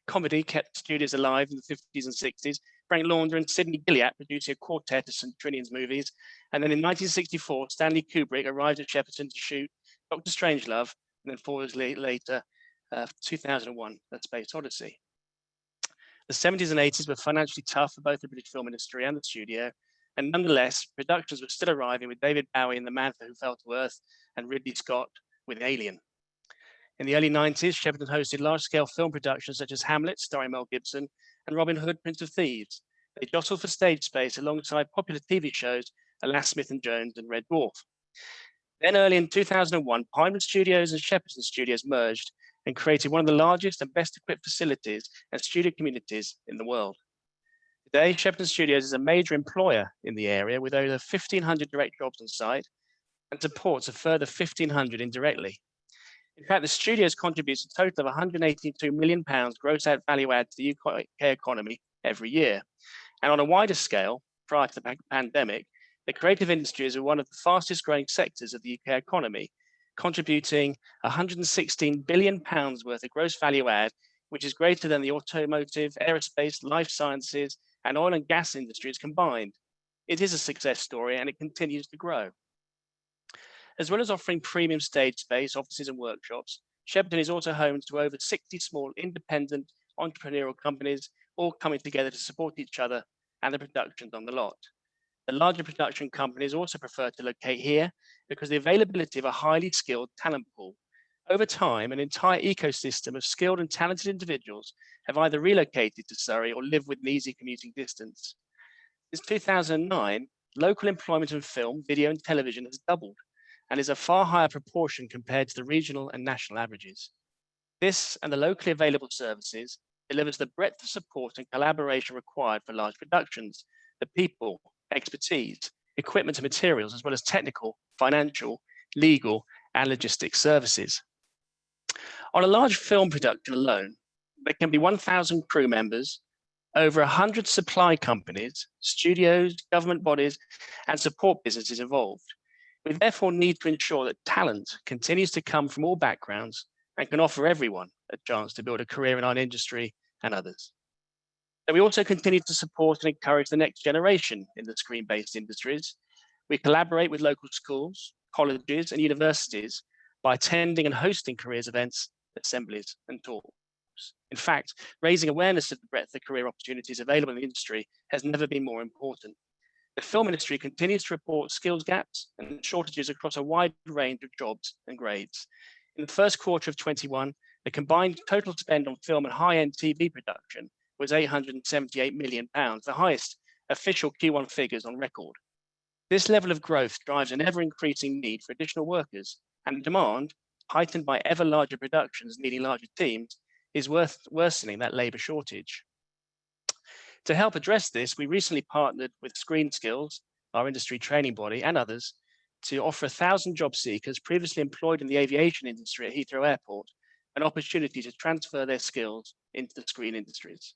Comedy kept studios alive in the 50s and 60s. Frank Launder and Sidney Gilliat producing a quartet of St. Trinian's movies. And then in 1964, Stanley Kubrick arrived at Shepperton to shoot Dr. Strangelove, and then 4 years later, 2001, A Space Odyssey. The 70s and 80s were financially tough for both the British film industry and the studio, and nonetheless, productions were still arriving with David Bowie in The Man Who Fell to Earth and Ridley Scott with Alien. In the early 90s, Shepperton hosted large-scale film productions such as Hamlet, starring Mel Gibson, and Robin Hood, Prince of Thieves. They jostled for stage space alongside popular TV shows, Alas, Smith and Jones and Red Dwarf. Then early in 2001, Pinewood Studios and Shepperton Studios merged and created one of the largest and best equipped facilities and studio communities in the world. Today, Shepperton Studios is a major employer in the area with over 1,500 direct jobs on site and supports a further 1,500 indirectly. In fact, the studios contributes a total of £182 million gross out value add to the UK economy every year. And on a wider scale, prior to the pandemic, the creative industries are one of the fastest growing sectors of the UK economy, contributing £116 billion worth of gross value add, which is greater than the automotive, aerospace, life sciences, and oil and gas industries combined. It is a success story and it continues to grow. As well as offering premium stage space, offices and workshops, Shepperton is also home to over 60 small independent entrepreneurial companies, all coming together to support each other and the productions on the lot. The larger production companies also prefer to locate here because the availability of a highly skilled talent pool. Over time, an entire ecosystem of skilled and talented individuals have either relocated to Surrey or live within easy commuting distance. Since 2009, local employment in film, video and television has doubled and is a far higher proportion compared to the regional and national averages. This and the locally available services delivers the breadth of support and collaboration required for large productions, the people, expertise, equipment and materials, as well as technical, financial, legal, and logistics services. On a large film production alone, there can be 1,000 crew members, over 100 supply companies, studios, government bodies, and support businesses involved. We therefore need to ensure that talent continues to come from all backgrounds and can offer everyone a chance to build a career in our industry and others. So we also continue to support and encourage the next generation in the screen-based industries. We collaborate with local schools, colleges, and universities by attending and hosting careers events, assemblies, and talks. In fact, raising awareness of the breadth of career opportunities available in the industry has never been more important. The film industry continues to report skills gaps and shortages across a wide range of jobs and grades. In the first quarter of 21, the combined total spend on film and high-end TV production was £878 million, the highest official Q1 figures on record. This level of growth drives an ever-increasing need for additional workers, and demand, heightened by ever larger productions needing larger teams, is worsening that labour shortage. To help address this, we recently partnered with Screen Skills, our industry training body, and others, to offer 1,000 job seekers previously employed in the aviation industry at Heathrow Airport an opportunity to transfer their skills into the screen industries.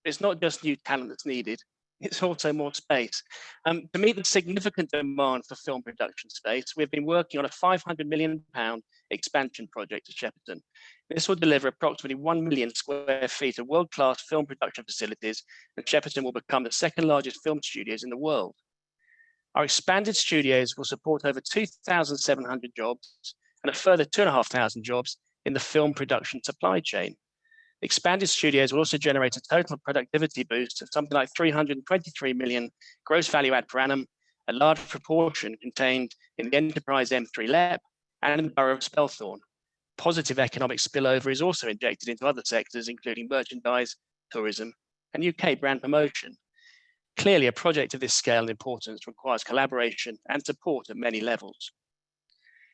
It's not just new talent that's needed, it's also more space. To meet the significant demand for film production space, we've been working on a £500 million expansion project at Shepperton. This will deliver approximately 1 million square feet of world-class film production facilities, and Shepperton will become the second largest film studios in the world. Our expanded studios will support over 2,700 jobs and a further 2,500 jobs in the film production supply chain. Expanded studios will also generate a total productivity boost of something like 323 million gross value add per annum, a large proportion contained in the Enterprise M3 LEP and in the borough of Spelthorne. Positive economic spillover is also injected into other sectors, including merchandise, tourism, and UK brand promotion. Clearly, a project of this scale and importance requires collaboration and support at many levels.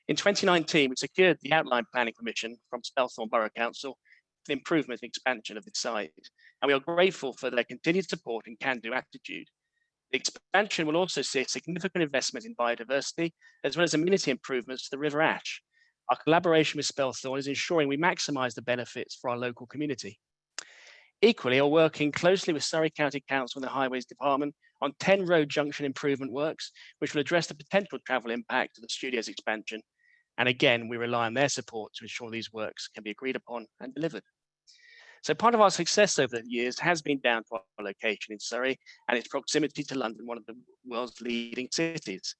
In 2019, we secured the outline planning permission from Spelthorne Borough Council for the improvement and expansion of the site, and we are grateful for their continued support and can-do attitude. The expansion will also see a significant investment in biodiversity, as well as amenity improvements to the River Ash, Our collaboration with Spelthorne is ensuring we maximise the benefits for our local community. Equally, are working closely with Surrey County Council and the Highways Department on 10 road junction improvement works, which will address the potential travel impact of the studio's expansion. And again, we rely on their support to ensure these works can be agreed upon and delivered. So part of our success over the years has been down to our location in Surrey and its proximity to London, one of the world's leading cities.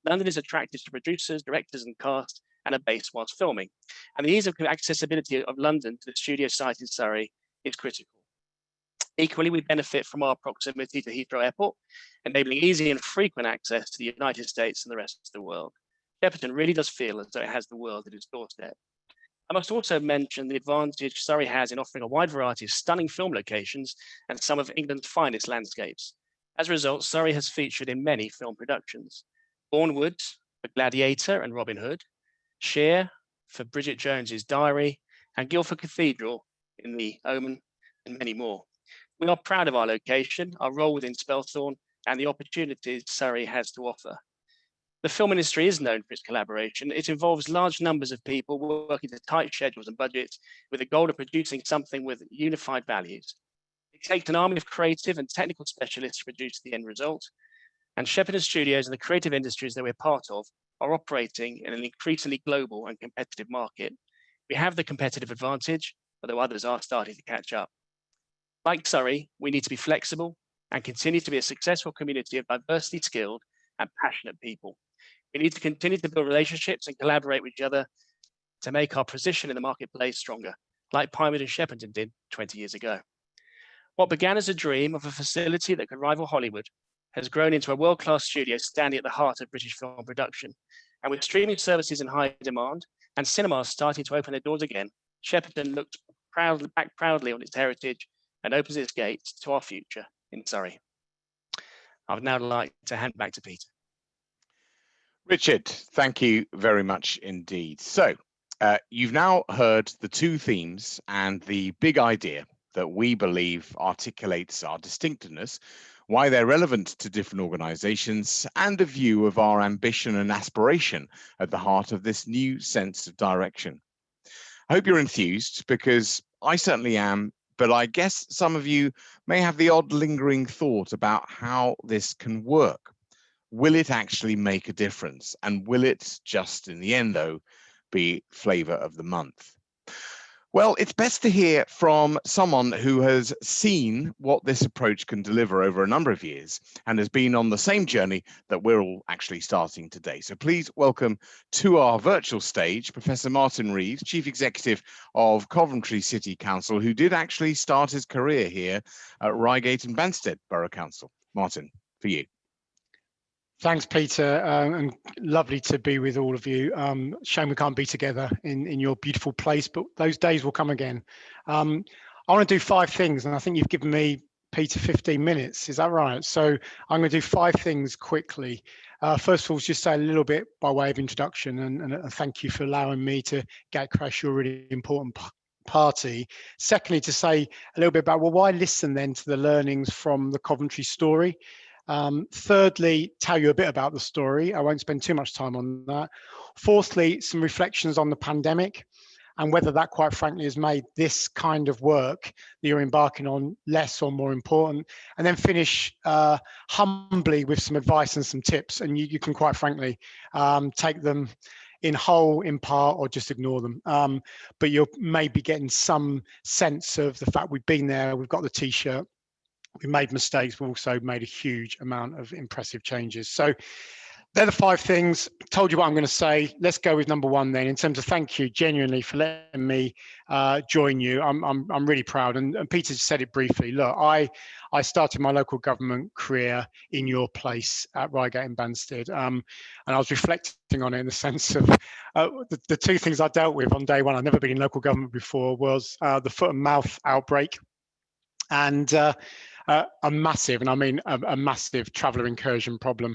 London is attractive to producers, directors and cast and a base whilst filming. And the ease of accessibility of London to the studio site in Surrey is critical. Equally, we benefit from our proximity to Heathrow Airport, enabling easy and frequent access to the United States and the rest of the world. Shepperton really does feel as though it has the world at its doorstep. I must also mention the advantage Surrey has in offering a wide variety of stunning film locations and some of England's finest landscapes. As a result, Surrey has featured in many film productions. Bournewood for Gladiator and Robin Hood, Cher for Bridget Jones's Diary, and Guildford Cathedral in The Omen, and many more. We are proud of our location, our role within Spelthorne, and the opportunities Surrey has to offer. The film industry is known for its collaboration. It involves large numbers of people working to tight schedules and budgets with the goal of producing something with unified values. It takes an army of creative and technical specialists to produce the end result, and Shepperton Studios and the creative industries that we're part of are operating in an increasingly global and competitive market. We have the competitive advantage, although others are starting to catch up. Like Surrey, we need to be flexible and continue to be a successful community of diversely skilled and passionate people. We need to continue to build relationships and collaborate with each other to make our position in the marketplace stronger, like Pinewood and Shepperton did 20 years ago. What began as a dream of a facility that could rival Hollywood has grown into a world-class studio standing at the heart of British film production. And with streaming services in high demand and cinemas starting to open their doors again, Shepperton looks back proudly on its heritage and opens its gates to our future in Surrey. I would now like to hand back to Peter. Richard, thank you very much indeed. So you've now heard the two themes and the big idea that we believe articulates our distinctiveness, why they're relevant to different organizations, and a view of our ambition and aspiration at the heart of this new sense of direction. I hope you're enthused, because I certainly am, but I guess some of you may have the odd lingering thought about how this can work. Will it actually make a difference? And will it just, in the end, though, be flavor of the month? Well, it's best to hear from someone who has seen what this approach can deliver over a number of years and has been on the same journey that we're all actually starting today. So please welcome to our virtual stage, Professor Martin Reeves, Chief Executive of Coventry City Council, who did actually start his career here at Reigate and Banstead Borough Council. Martin, for you. Thanks, Peter, and lovely to be with all of you. Shame we can't be together in your beautiful place, but those days will come again. I want to do 5 things, and I think you've given me, Peter, 15 minutes. Is that right? So I'm going to do 5 things quickly. First of all, just say a little bit by way of introduction, and thank you for allowing me to get across your really important party. Secondly, to say a little bit about, well, why listen then to the learnings from the Coventry story? Thirdly, tell you a bit about the story. I won't spend too much time on that. Fourthly, some reflections on the pandemic and whether that, quite frankly, has made this kind of work that you're embarking on less or more important. And then finish humbly with some advice and some tips. And you can, quite frankly, take them in whole, in part, or just ignore them. But you'll maybe getting some sense of the fact we've been there, we've got the T-shirt. We made mistakes, we also made a huge amount of impressive changes. So they're the 5 things. Told you what I'm going to say. Let's go with number 1 then, in terms of thank you genuinely for letting me join you. I'm really proud, and Peter said it briefly. Look, I started my local government career in your place at Reigate and Banstead, and I was reflecting on it in the sense of the 2 things I dealt with on day 1. I'd never been in local government before, was the foot and mouth outbreak, and a massive, and I mean a massive traveller incursion problem.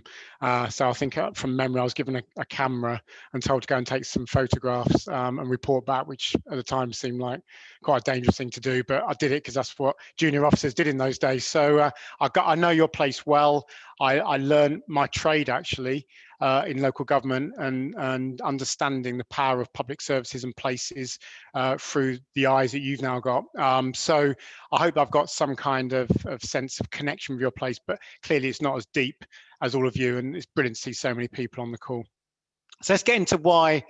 So I think from memory, I was given a camera and told to go and take some photographs and report back, which at the time seemed like quite a dangerous thing to do, but I did it because that's what junior officers did in those days. So I know your place well. I learned my trade actually in local government and understanding the power of public services and places through the eyes that you've now got. So I hope I've got some kind of sense of connection with your place, but clearly it's not as deep as all of you, and it's brilliant to see so many people on the call. So let's get into why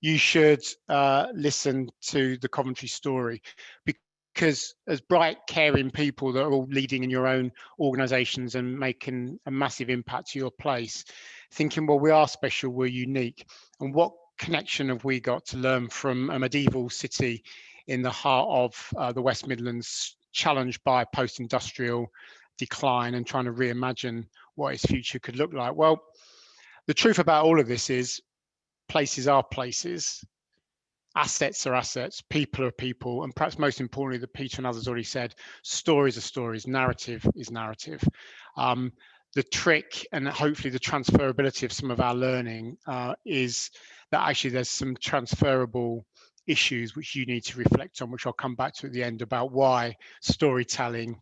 you should listen to the Coventry story. Because as bright, caring people that are all leading in your own organisations and making a massive impact to your place, thinking, well, we are special, we're unique. And what connection have we got to learn from a medieval city in the heart of the West Midlands, challenged by post-industrial decline and trying to reimagine what its future could look like? Well, the truth about all of this is places are places. Assets are assets, people are people, and perhaps most importantly, that Peter and others already said, stories are stories, narrative is narrative. The trick and hopefully the transferability of some of our learning is that actually there's some transferable issues which you need to reflect on, which I'll come back to at the end, about why storytelling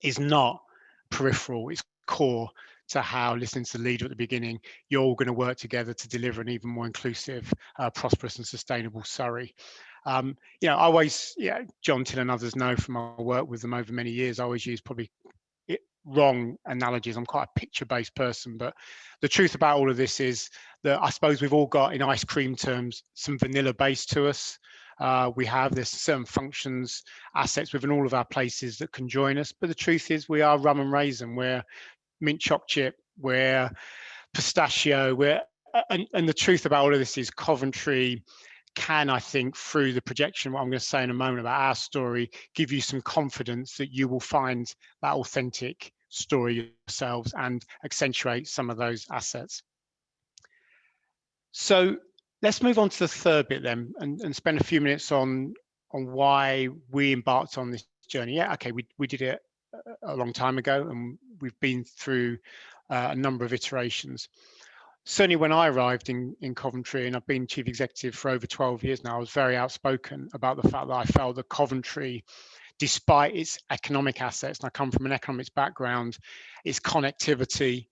is not peripheral, it's core to how, listening to the leader at the beginning, you're all going to work together to deliver an even more inclusive, prosperous and sustainable Surrey. You know, I always, John Till and others know from my work with them over many years, I always use probably wrong analogies. I'm quite a picture-based person, but the truth about all of this is that I suppose we've all got, in ice cream terms, some vanilla base to us. There's certain functions, assets within all of our places that can join us, but the truth is we are rum and raisin, we're mint choc chip, we're pistachio, and the truth about all of this is Coventry can, I think, through the projection, what I'm going to say in a moment about our story, give you some confidence that you will find that authentic story yourselves and accentuate some of those assets. So let's move on to the third bit then, and spend a few minutes on why we embarked on this journey. Yeah, okay, we did it a long time ago, and we've been through a number of iterations. Certainly when I arrived in Coventry, and I've been chief executive for over 12 years now, I was very outspoken about the fact that I felt that Coventry, despite its economic assets, and I come from an economics background, its connectivity,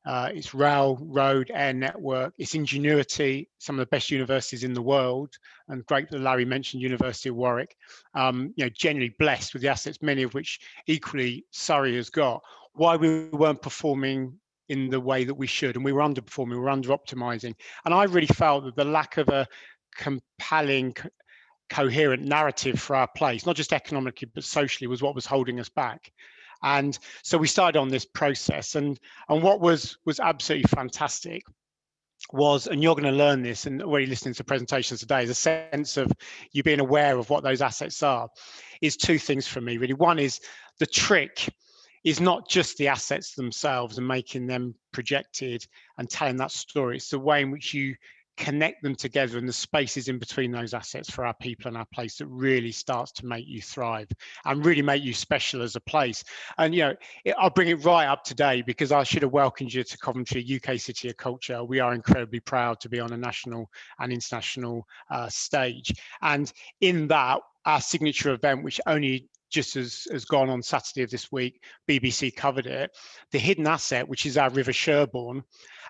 its rail, road, air network, its ingenuity, some of the best universities in the world, and great that Larry mentioned University of Warwick, generally blessed with the assets, many of which equally Surrey has got, why we weren't performing in the way that we should, and we were underperforming, we were under-optimizing. And I really felt that the lack of a compelling, coherent narrative for our place, not just economically, but socially, was what was holding us back. And so we started on this process, and what was absolutely fantastic was, and you're going to learn this, and already listening to presentations today, is a sense of you being aware of what those assets are, is two things for me, really. One is the trick is not just the assets themselves and making them projected and telling that story. It's the way in which you connect them together and the spaces in between those assets for our people and our place that really starts to make you thrive and really make you special as a place. And I'll bring it right up today, because I should have welcomed you to Coventry, UK City of Culture. We are incredibly proud to be on a national and international stage, and in that, our signature event, which only just has gone on Saturday of this week, BBC covered it, the hidden asset, which is our River Sherborne,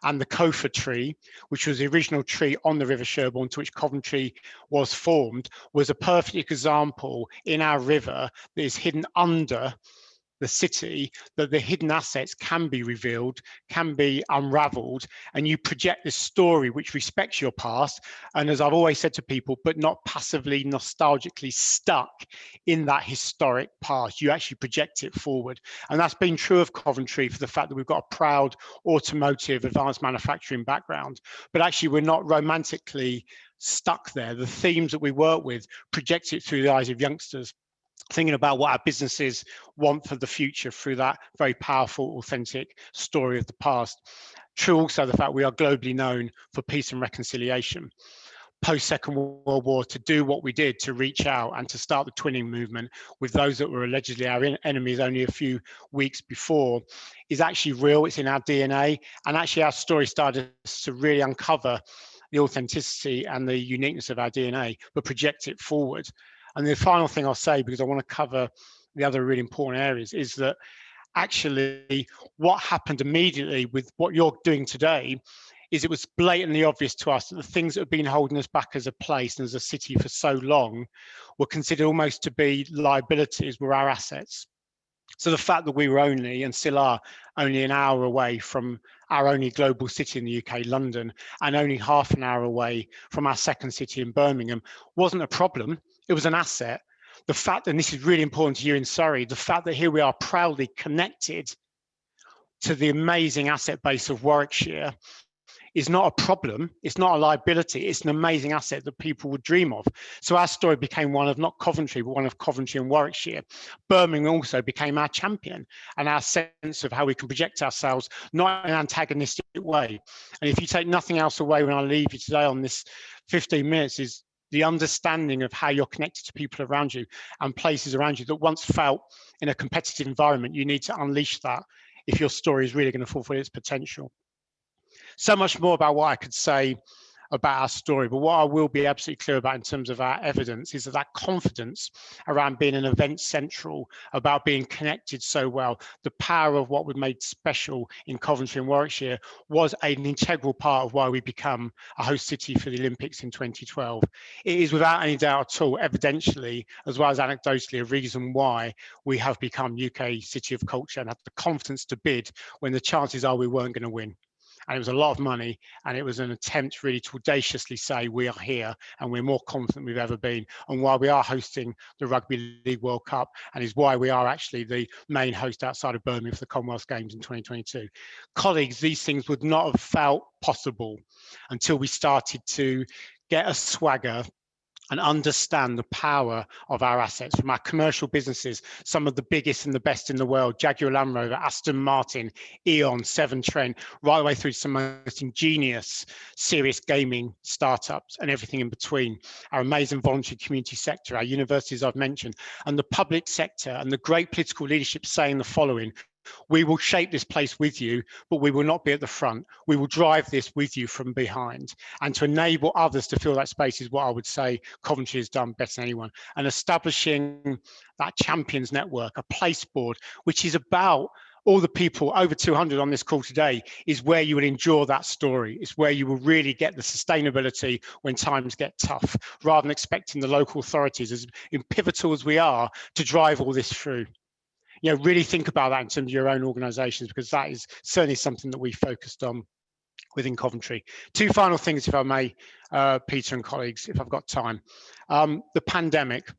and the Kofa tree, which was the original tree on the River Sherborne to which Coventry was formed, was a perfect example in our river that is hidden under the city, that the hidden assets can be revealed, can be unraveled, and you project this story which respects your past, and as I've always said to people, but not passively nostalgically stuck in that historic past. You actually project it forward, and that's been true of Coventry for the fact that we've got a proud automotive advanced manufacturing background, but actually we're not romantically stuck there. The themes that we work with project it through the eyes of youngsters, thinking about what our businesses want for the future through that very powerful, authentic story of the past. True also the fact we are globally known for peace and reconciliation. Post-Second World War, to do what we did, to reach out and to start the twinning movement with those that were allegedly our enemies only a few weeks before, is actually real. It's in our DNA, and actually our story started to really uncover the authenticity and the uniqueness of our DNA, but project it forward. And the final thing I'll say, because I want to cover the other really important areas, is that actually what happened immediately with what you're doing today is it was blatantly obvious to us that the things that have been holding us back as a place and as a city for so long were considered almost to be liabilities were our assets. So the fact that we were only, and still are, only an hour away from our only global city in the UK, London, and only half an hour away from our second city in Birmingham wasn't a problem, it was an asset. The fact, and this is really important to you in Surrey, the fact that here we are proudly connected to the amazing asset base of Warwickshire is not a problem, it's not a liability, it's an amazing asset that people would dream of. So our story became one of not Coventry, but one of Coventry and Warwickshire. Birmingham also became our champion and our sense of how we can project ourselves, not in an antagonistic way. And if you take nothing else away when I leave you today on this 15 minutes is the understanding of how you're connected to people around you and places around you that once felt in a competitive environment, you need to unleash that if your story is really going to fulfill its potential. So much more about what I could say about our story, but what I will be absolutely clear about in terms of our evidence is that confidence around being an event central, about being connected so well, the power of what we made special in Coventry and Warwickshire was an integral part of why we become a host city for the Olympics in 2012. It is without any doubt at all, evidentially, as well as anecdotally, a reason why we have become UK City of Culture and have the confidence to bid when the chances are we weren't going to win. And it was a lot of money, and it was an attempt really to audaciously say we are here and we're more confident than we've ever been, and why we are hosting the Rugby League World Cup, and is why we are actually the main host outside of Birmingham for the Commonwealth Games in 2022. Colleagues, these things would not have felt possible until we started to get a swagger and understand the power of our assets from our commercial businesses, some of the biggest and the best in the world, Jaguar Land Rover, Aston Martin, Eon, Severn Trent, right the way through to some most ingenious, serious gaming startups and everything in between. Our amazing voluntary community sector, our universities I've mentioned, and the public sector, and the great political leadership saying the following: we will shape this place with you, but we will not be at the front. We will drive this with you from behind. And to enable others to fill that space is what I would say Coventry has done better than anyone. And establishing that champions network, a place board, which is about all the people, over 200 on this call today, is where you will endure that story. It's where you will really get the sustainability when times get tough, rather than expecting the local authorities, as pivotal as we are, to drive all this through. You know, really think about that in terms of your own organisations, because that is certainly something that we focused on within Coventry. Two final things, if I may, Peter and colleagues, if I've got time. The pandemic.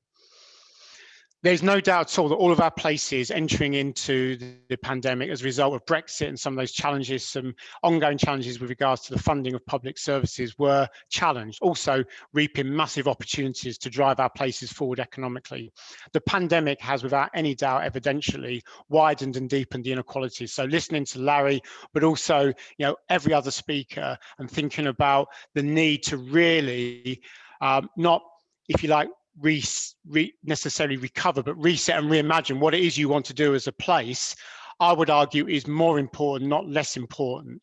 There's no doubt at all that all of our places entering into the pandemic as a result of Brexit and some of those challenges, some ongoing challenges with regards to the funding of public services, were challenged, also reaping massive opportunities to drive our places forward economically. The pandemic has, without any doubt, evidentially widened and deepened the inequalities. So listening to Larry, but also, you know, every other speaker, and thinking about the need to really not, if you like, necessarily recover, but reset and reimagine what it is you want to do as a place, I would argue is more important, not less important.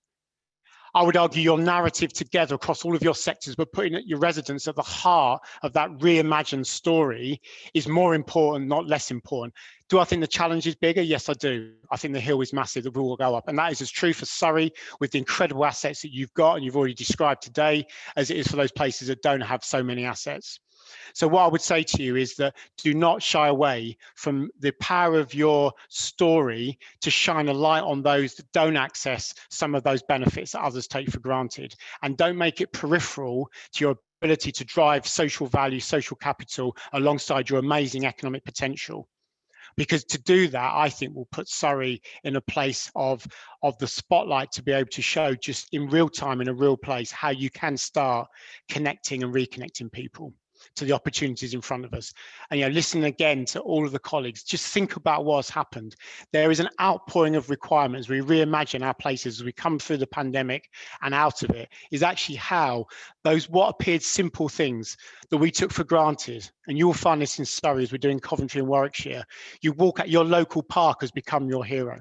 I would argue your narrative together across all of your sectors, but putting your residents at the heart of that reimagined story is more important, not less important. Do I think the challenge is bigger? Yes, I do. I think the hill is massive, the will go up. And that is as true for Surrey with the incredible assets that you've got and you've already described today, as it is for those places that don't have so many assets. So what I would say to you is that do not shy away from the power of your story to shine a light on those that don't access some of those benefits that others take for granted. And don't make it peripheral to your ability to drive social value, social capital alongside your amazing economic potential. Because to do that, I think will put Surrey in a place of the spotlight to be able to show just in real time, in a real place, how you can start connecting and reconnecting people to the opportunities in front of us. And, you know, listening again to all of the colleagues, just think about what's happened. There is an outpouring of requirements. We reimagine our places as we come through the pandemic and out of it, is actually how those what appeared simple things that we took for granted, and you will find this in Surrey as we're doing Coventry and Warwickshire, you walk at your local park has become your hero.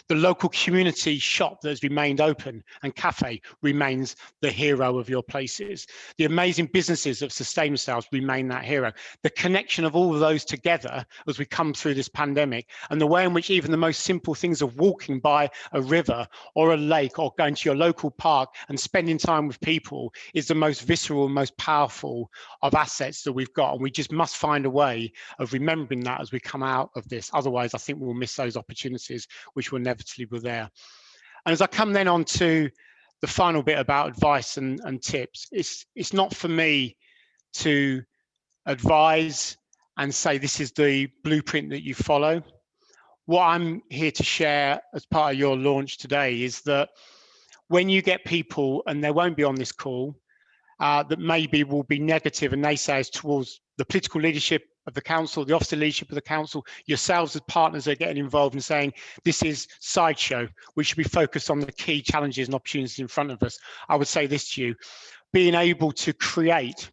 The local community shop that has remained open and cafe remains the hero of your places. The amazing businesses that sustain themselves remain that hero. The connection of all of those together as we come through this pandemic, and the way in which even the most simple things of walking by a river or a lake or going to your local park and spending time with people is the most visceral, most powerful of assets that we've got. And we just must find a way of remembering that as we come out of this. Otherwise, I think we'll miss those opportunities which will inevitably be there. And as I come then on to the final bit about advice and tips, it's not for me to advise and say this is the blueprint that you follow. What I'm here to share as part of your launch today is that when you get people, and they won't be on this call, that maybe will be negative and naysayers towards the political leadership of the council, the officer leadership of the council, yourselves as partners are getting involved and saying, this is sideshow, we should be focused on the key challenges and opportunities in front of us. I would say this to you, being able to create,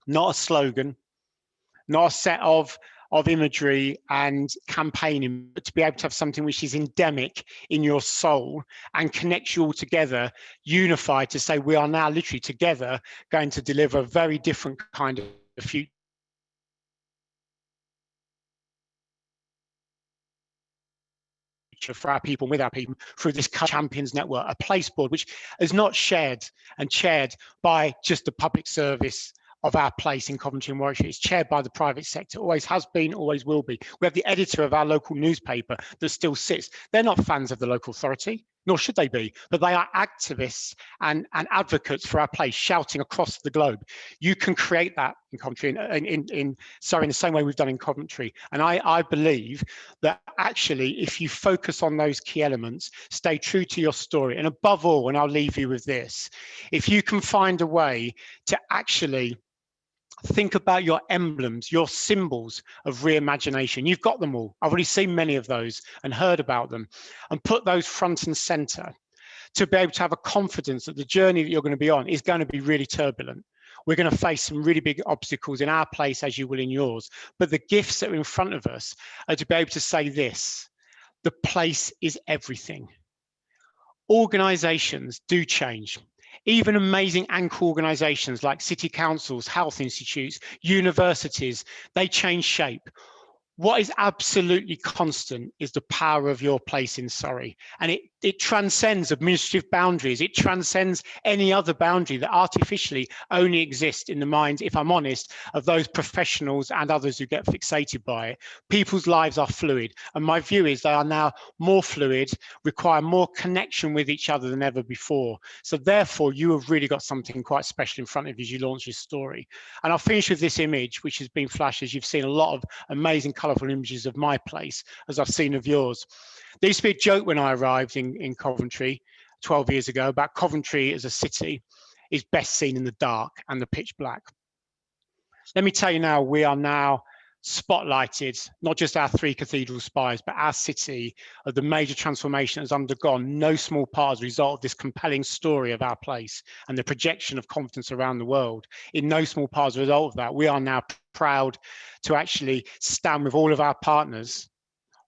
not a slogan, not a set of imagery and campaigning, but to be able to have something which is endemic in your soul and connects you all together, unified, to say we are now literally together going to deliver a very different kind of future for our people, with our people, through this Champions Network, a place board which is not shared and chaired by just the public service of our place in Coventry and Warwickshire. It's chaired by the private sector, always has been, always will be. We have the editor of our local newspaper that still sits. They're not fans of the local authority, nor should they be, but they are activists and advocates for our place, shouting across the globe. You can create that in Coventry, in Surrey, in the same way we've done in Coventry. And I believe that actually, if you focus on those key elements, stay true to your story, and above all, and I'll leave you with this, if you can find a way to actually think about your emblems, your symbols of reimagination. You've got them all. I've already seen many of those and heard about them, and put those front and center to be able to have a confidence that the journey that you're going to be on is going to be really turbulent. We're going to face some really big obstacles in our place as you will in yours. But the gifts that are in front of us are to be able to say this: the place is everything. Organizations do change. Even amazing anchor organizations like city councils, health institutes, universities, they change shape. What is absolutely constant is the power of your place in Surrey. And it transcends administrative boundaries. It transcends any other boundary that artificially only exists in the minds, if I'm honest, of those professionals and others who get fixated by it. People's lives are fluid. And my view is they are now more fluid, require more connection with each other than ever before. So therefore, you have really got something quite special in front of you as you launch this story. And I'll finish with this image, which has been flashed, as you've seen a lot of amazing colourful images of my place, as I've seen of yours. There used to be a joke when I arrived in Coventry 12 years ago about Coventry as a city is best seen in the dark and the pitch black. Let me tell you now, we are now spotlighted, not just our 3 cathedral spires, but our city of the major transformation has undergone no small part as a result of this compelling story of our place and the projection of confidence around the world. In no small part as a result of that, we are now proud to actually stand with all of our partners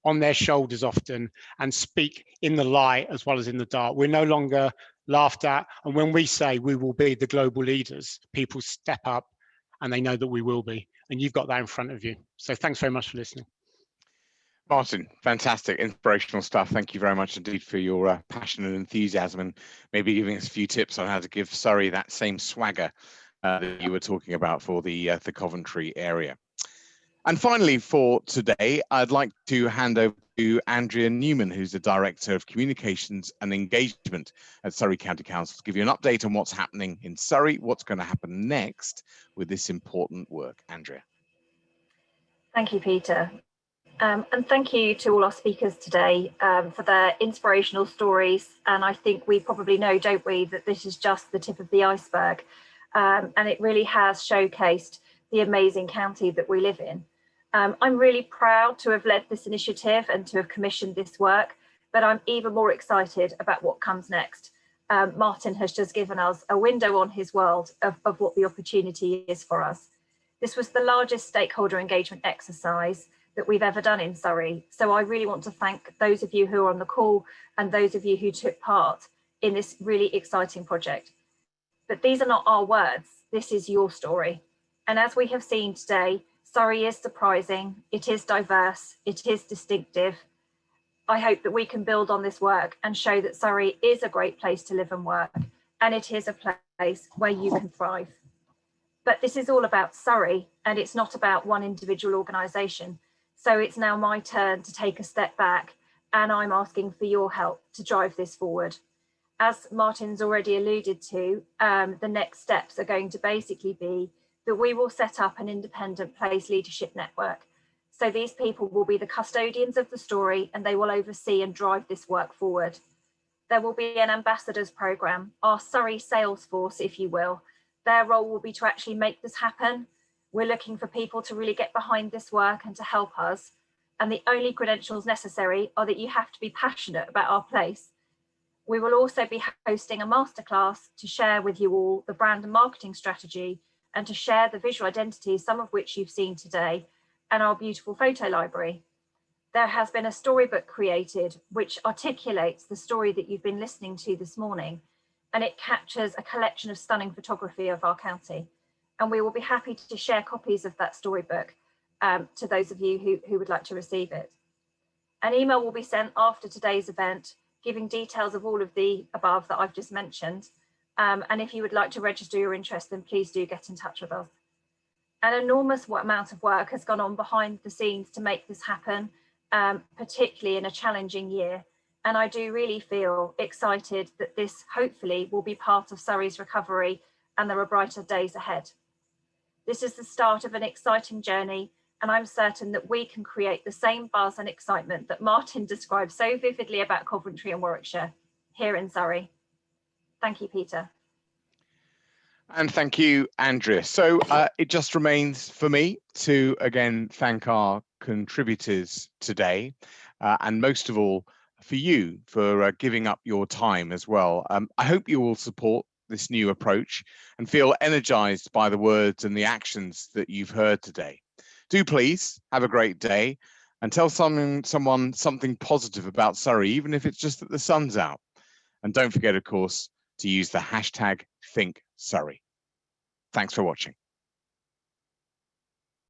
on their shoulders often and speak in the light as well as in the dark. We're no longer laughed at. And when we say we will be the global leaders, people step up and they know that we will be. And you've got that in front of you. So thanks very much for listening. Martin, fantastic, inspirational stuff. Thank you very much indeed for your passion and enthusiasm, and maybe giving us a few tips on how to give Surrey that same swagger that you were talking about for the Coventry area. And finally, for today, I'd like to hand over to Andrea Newman, who's the Director of Communications and Engagement at Surrey County Council, to give you an update on what's happening in Surrey, what's going to happen next with this important work. Andrea. Thank you, Peter. And thank you to all our speakers today for their inspirational stories. And I think we probably know, don't we, that this is just the tip of the iceberg. And it really has showcased the amazing county that we live in. I'm really proud to have led this initiative and to have commissioned this work, but I'm even more excited about what comes next. Martin has just given us a window on his world of what the opportunity is for us. This was the largest stakeholder engagement exercise that we've ever done in Surrey. So I really want to thank those of you who are on the call and those of you who took part in this really exciting project. But these are not our words, this is your story. And as we have seen today, Surrey is surprising, it is diverse, it is distinctive. I hope that we can build on this work and show that Surrey is a great place to live and work, and it is a place where you can thrive. But this is all about Surrey, and it's not about one individual organisation. So it's now my turn to take a step back, and I'm asking for your help to drive this forward. As Martin's already alluded to, the next steps are going to basically be that we will set up an independent place leadership network. So these people will be the custodians of the story, and they will oversee and drive this work forward. There will be an ambassadors programme, our Surrey sales force, if you will. Their role will be to actually make this happen. We're looking for people to really get behind this work and to help us. And the only credentials necessary are that you have to be passionate about our place. We will also be hosting a masterclass to share with you all the brand and marketing strategy and to share the visual identities, some of which you've seen today, and our beautiful photo library. There has been a storybook created which articulates the story that you've been listening to this morning, and it captures a collection of stunning photography of our county. And we will be happy to share copies of that storybook to those of you who would like to receive it. An email will be sent after today's event, giving details of all of the above that I've just mentioned. And if you would like to register your interest, then please do get in touch with us. An enormous amount of work has gone on behind the scenes to make this happen, particularly in a challenging year. And I do really feel excited that this hopefully will be part of Surrey's recovery, and there are brighter days ahead. This is the start of an exciting journey, and I'm certain that we can create the same buzz and excitement that Martin described so vividly about Coventry and Warwickshire here in Surrey. Thank you, Peter. And thank you, Andrea. So it just remains for me to again thank our contributors today, and most of all for you for giving up your time as well. I hope you will support this new approach and feel energized by the words and the actions that you've heard today. Do please have a great day and tell someone something positive about Surrey, even if it's just that the sun's out. And don't forget, of course, to use the hashtag ThinkSurrey. Thanks for watching.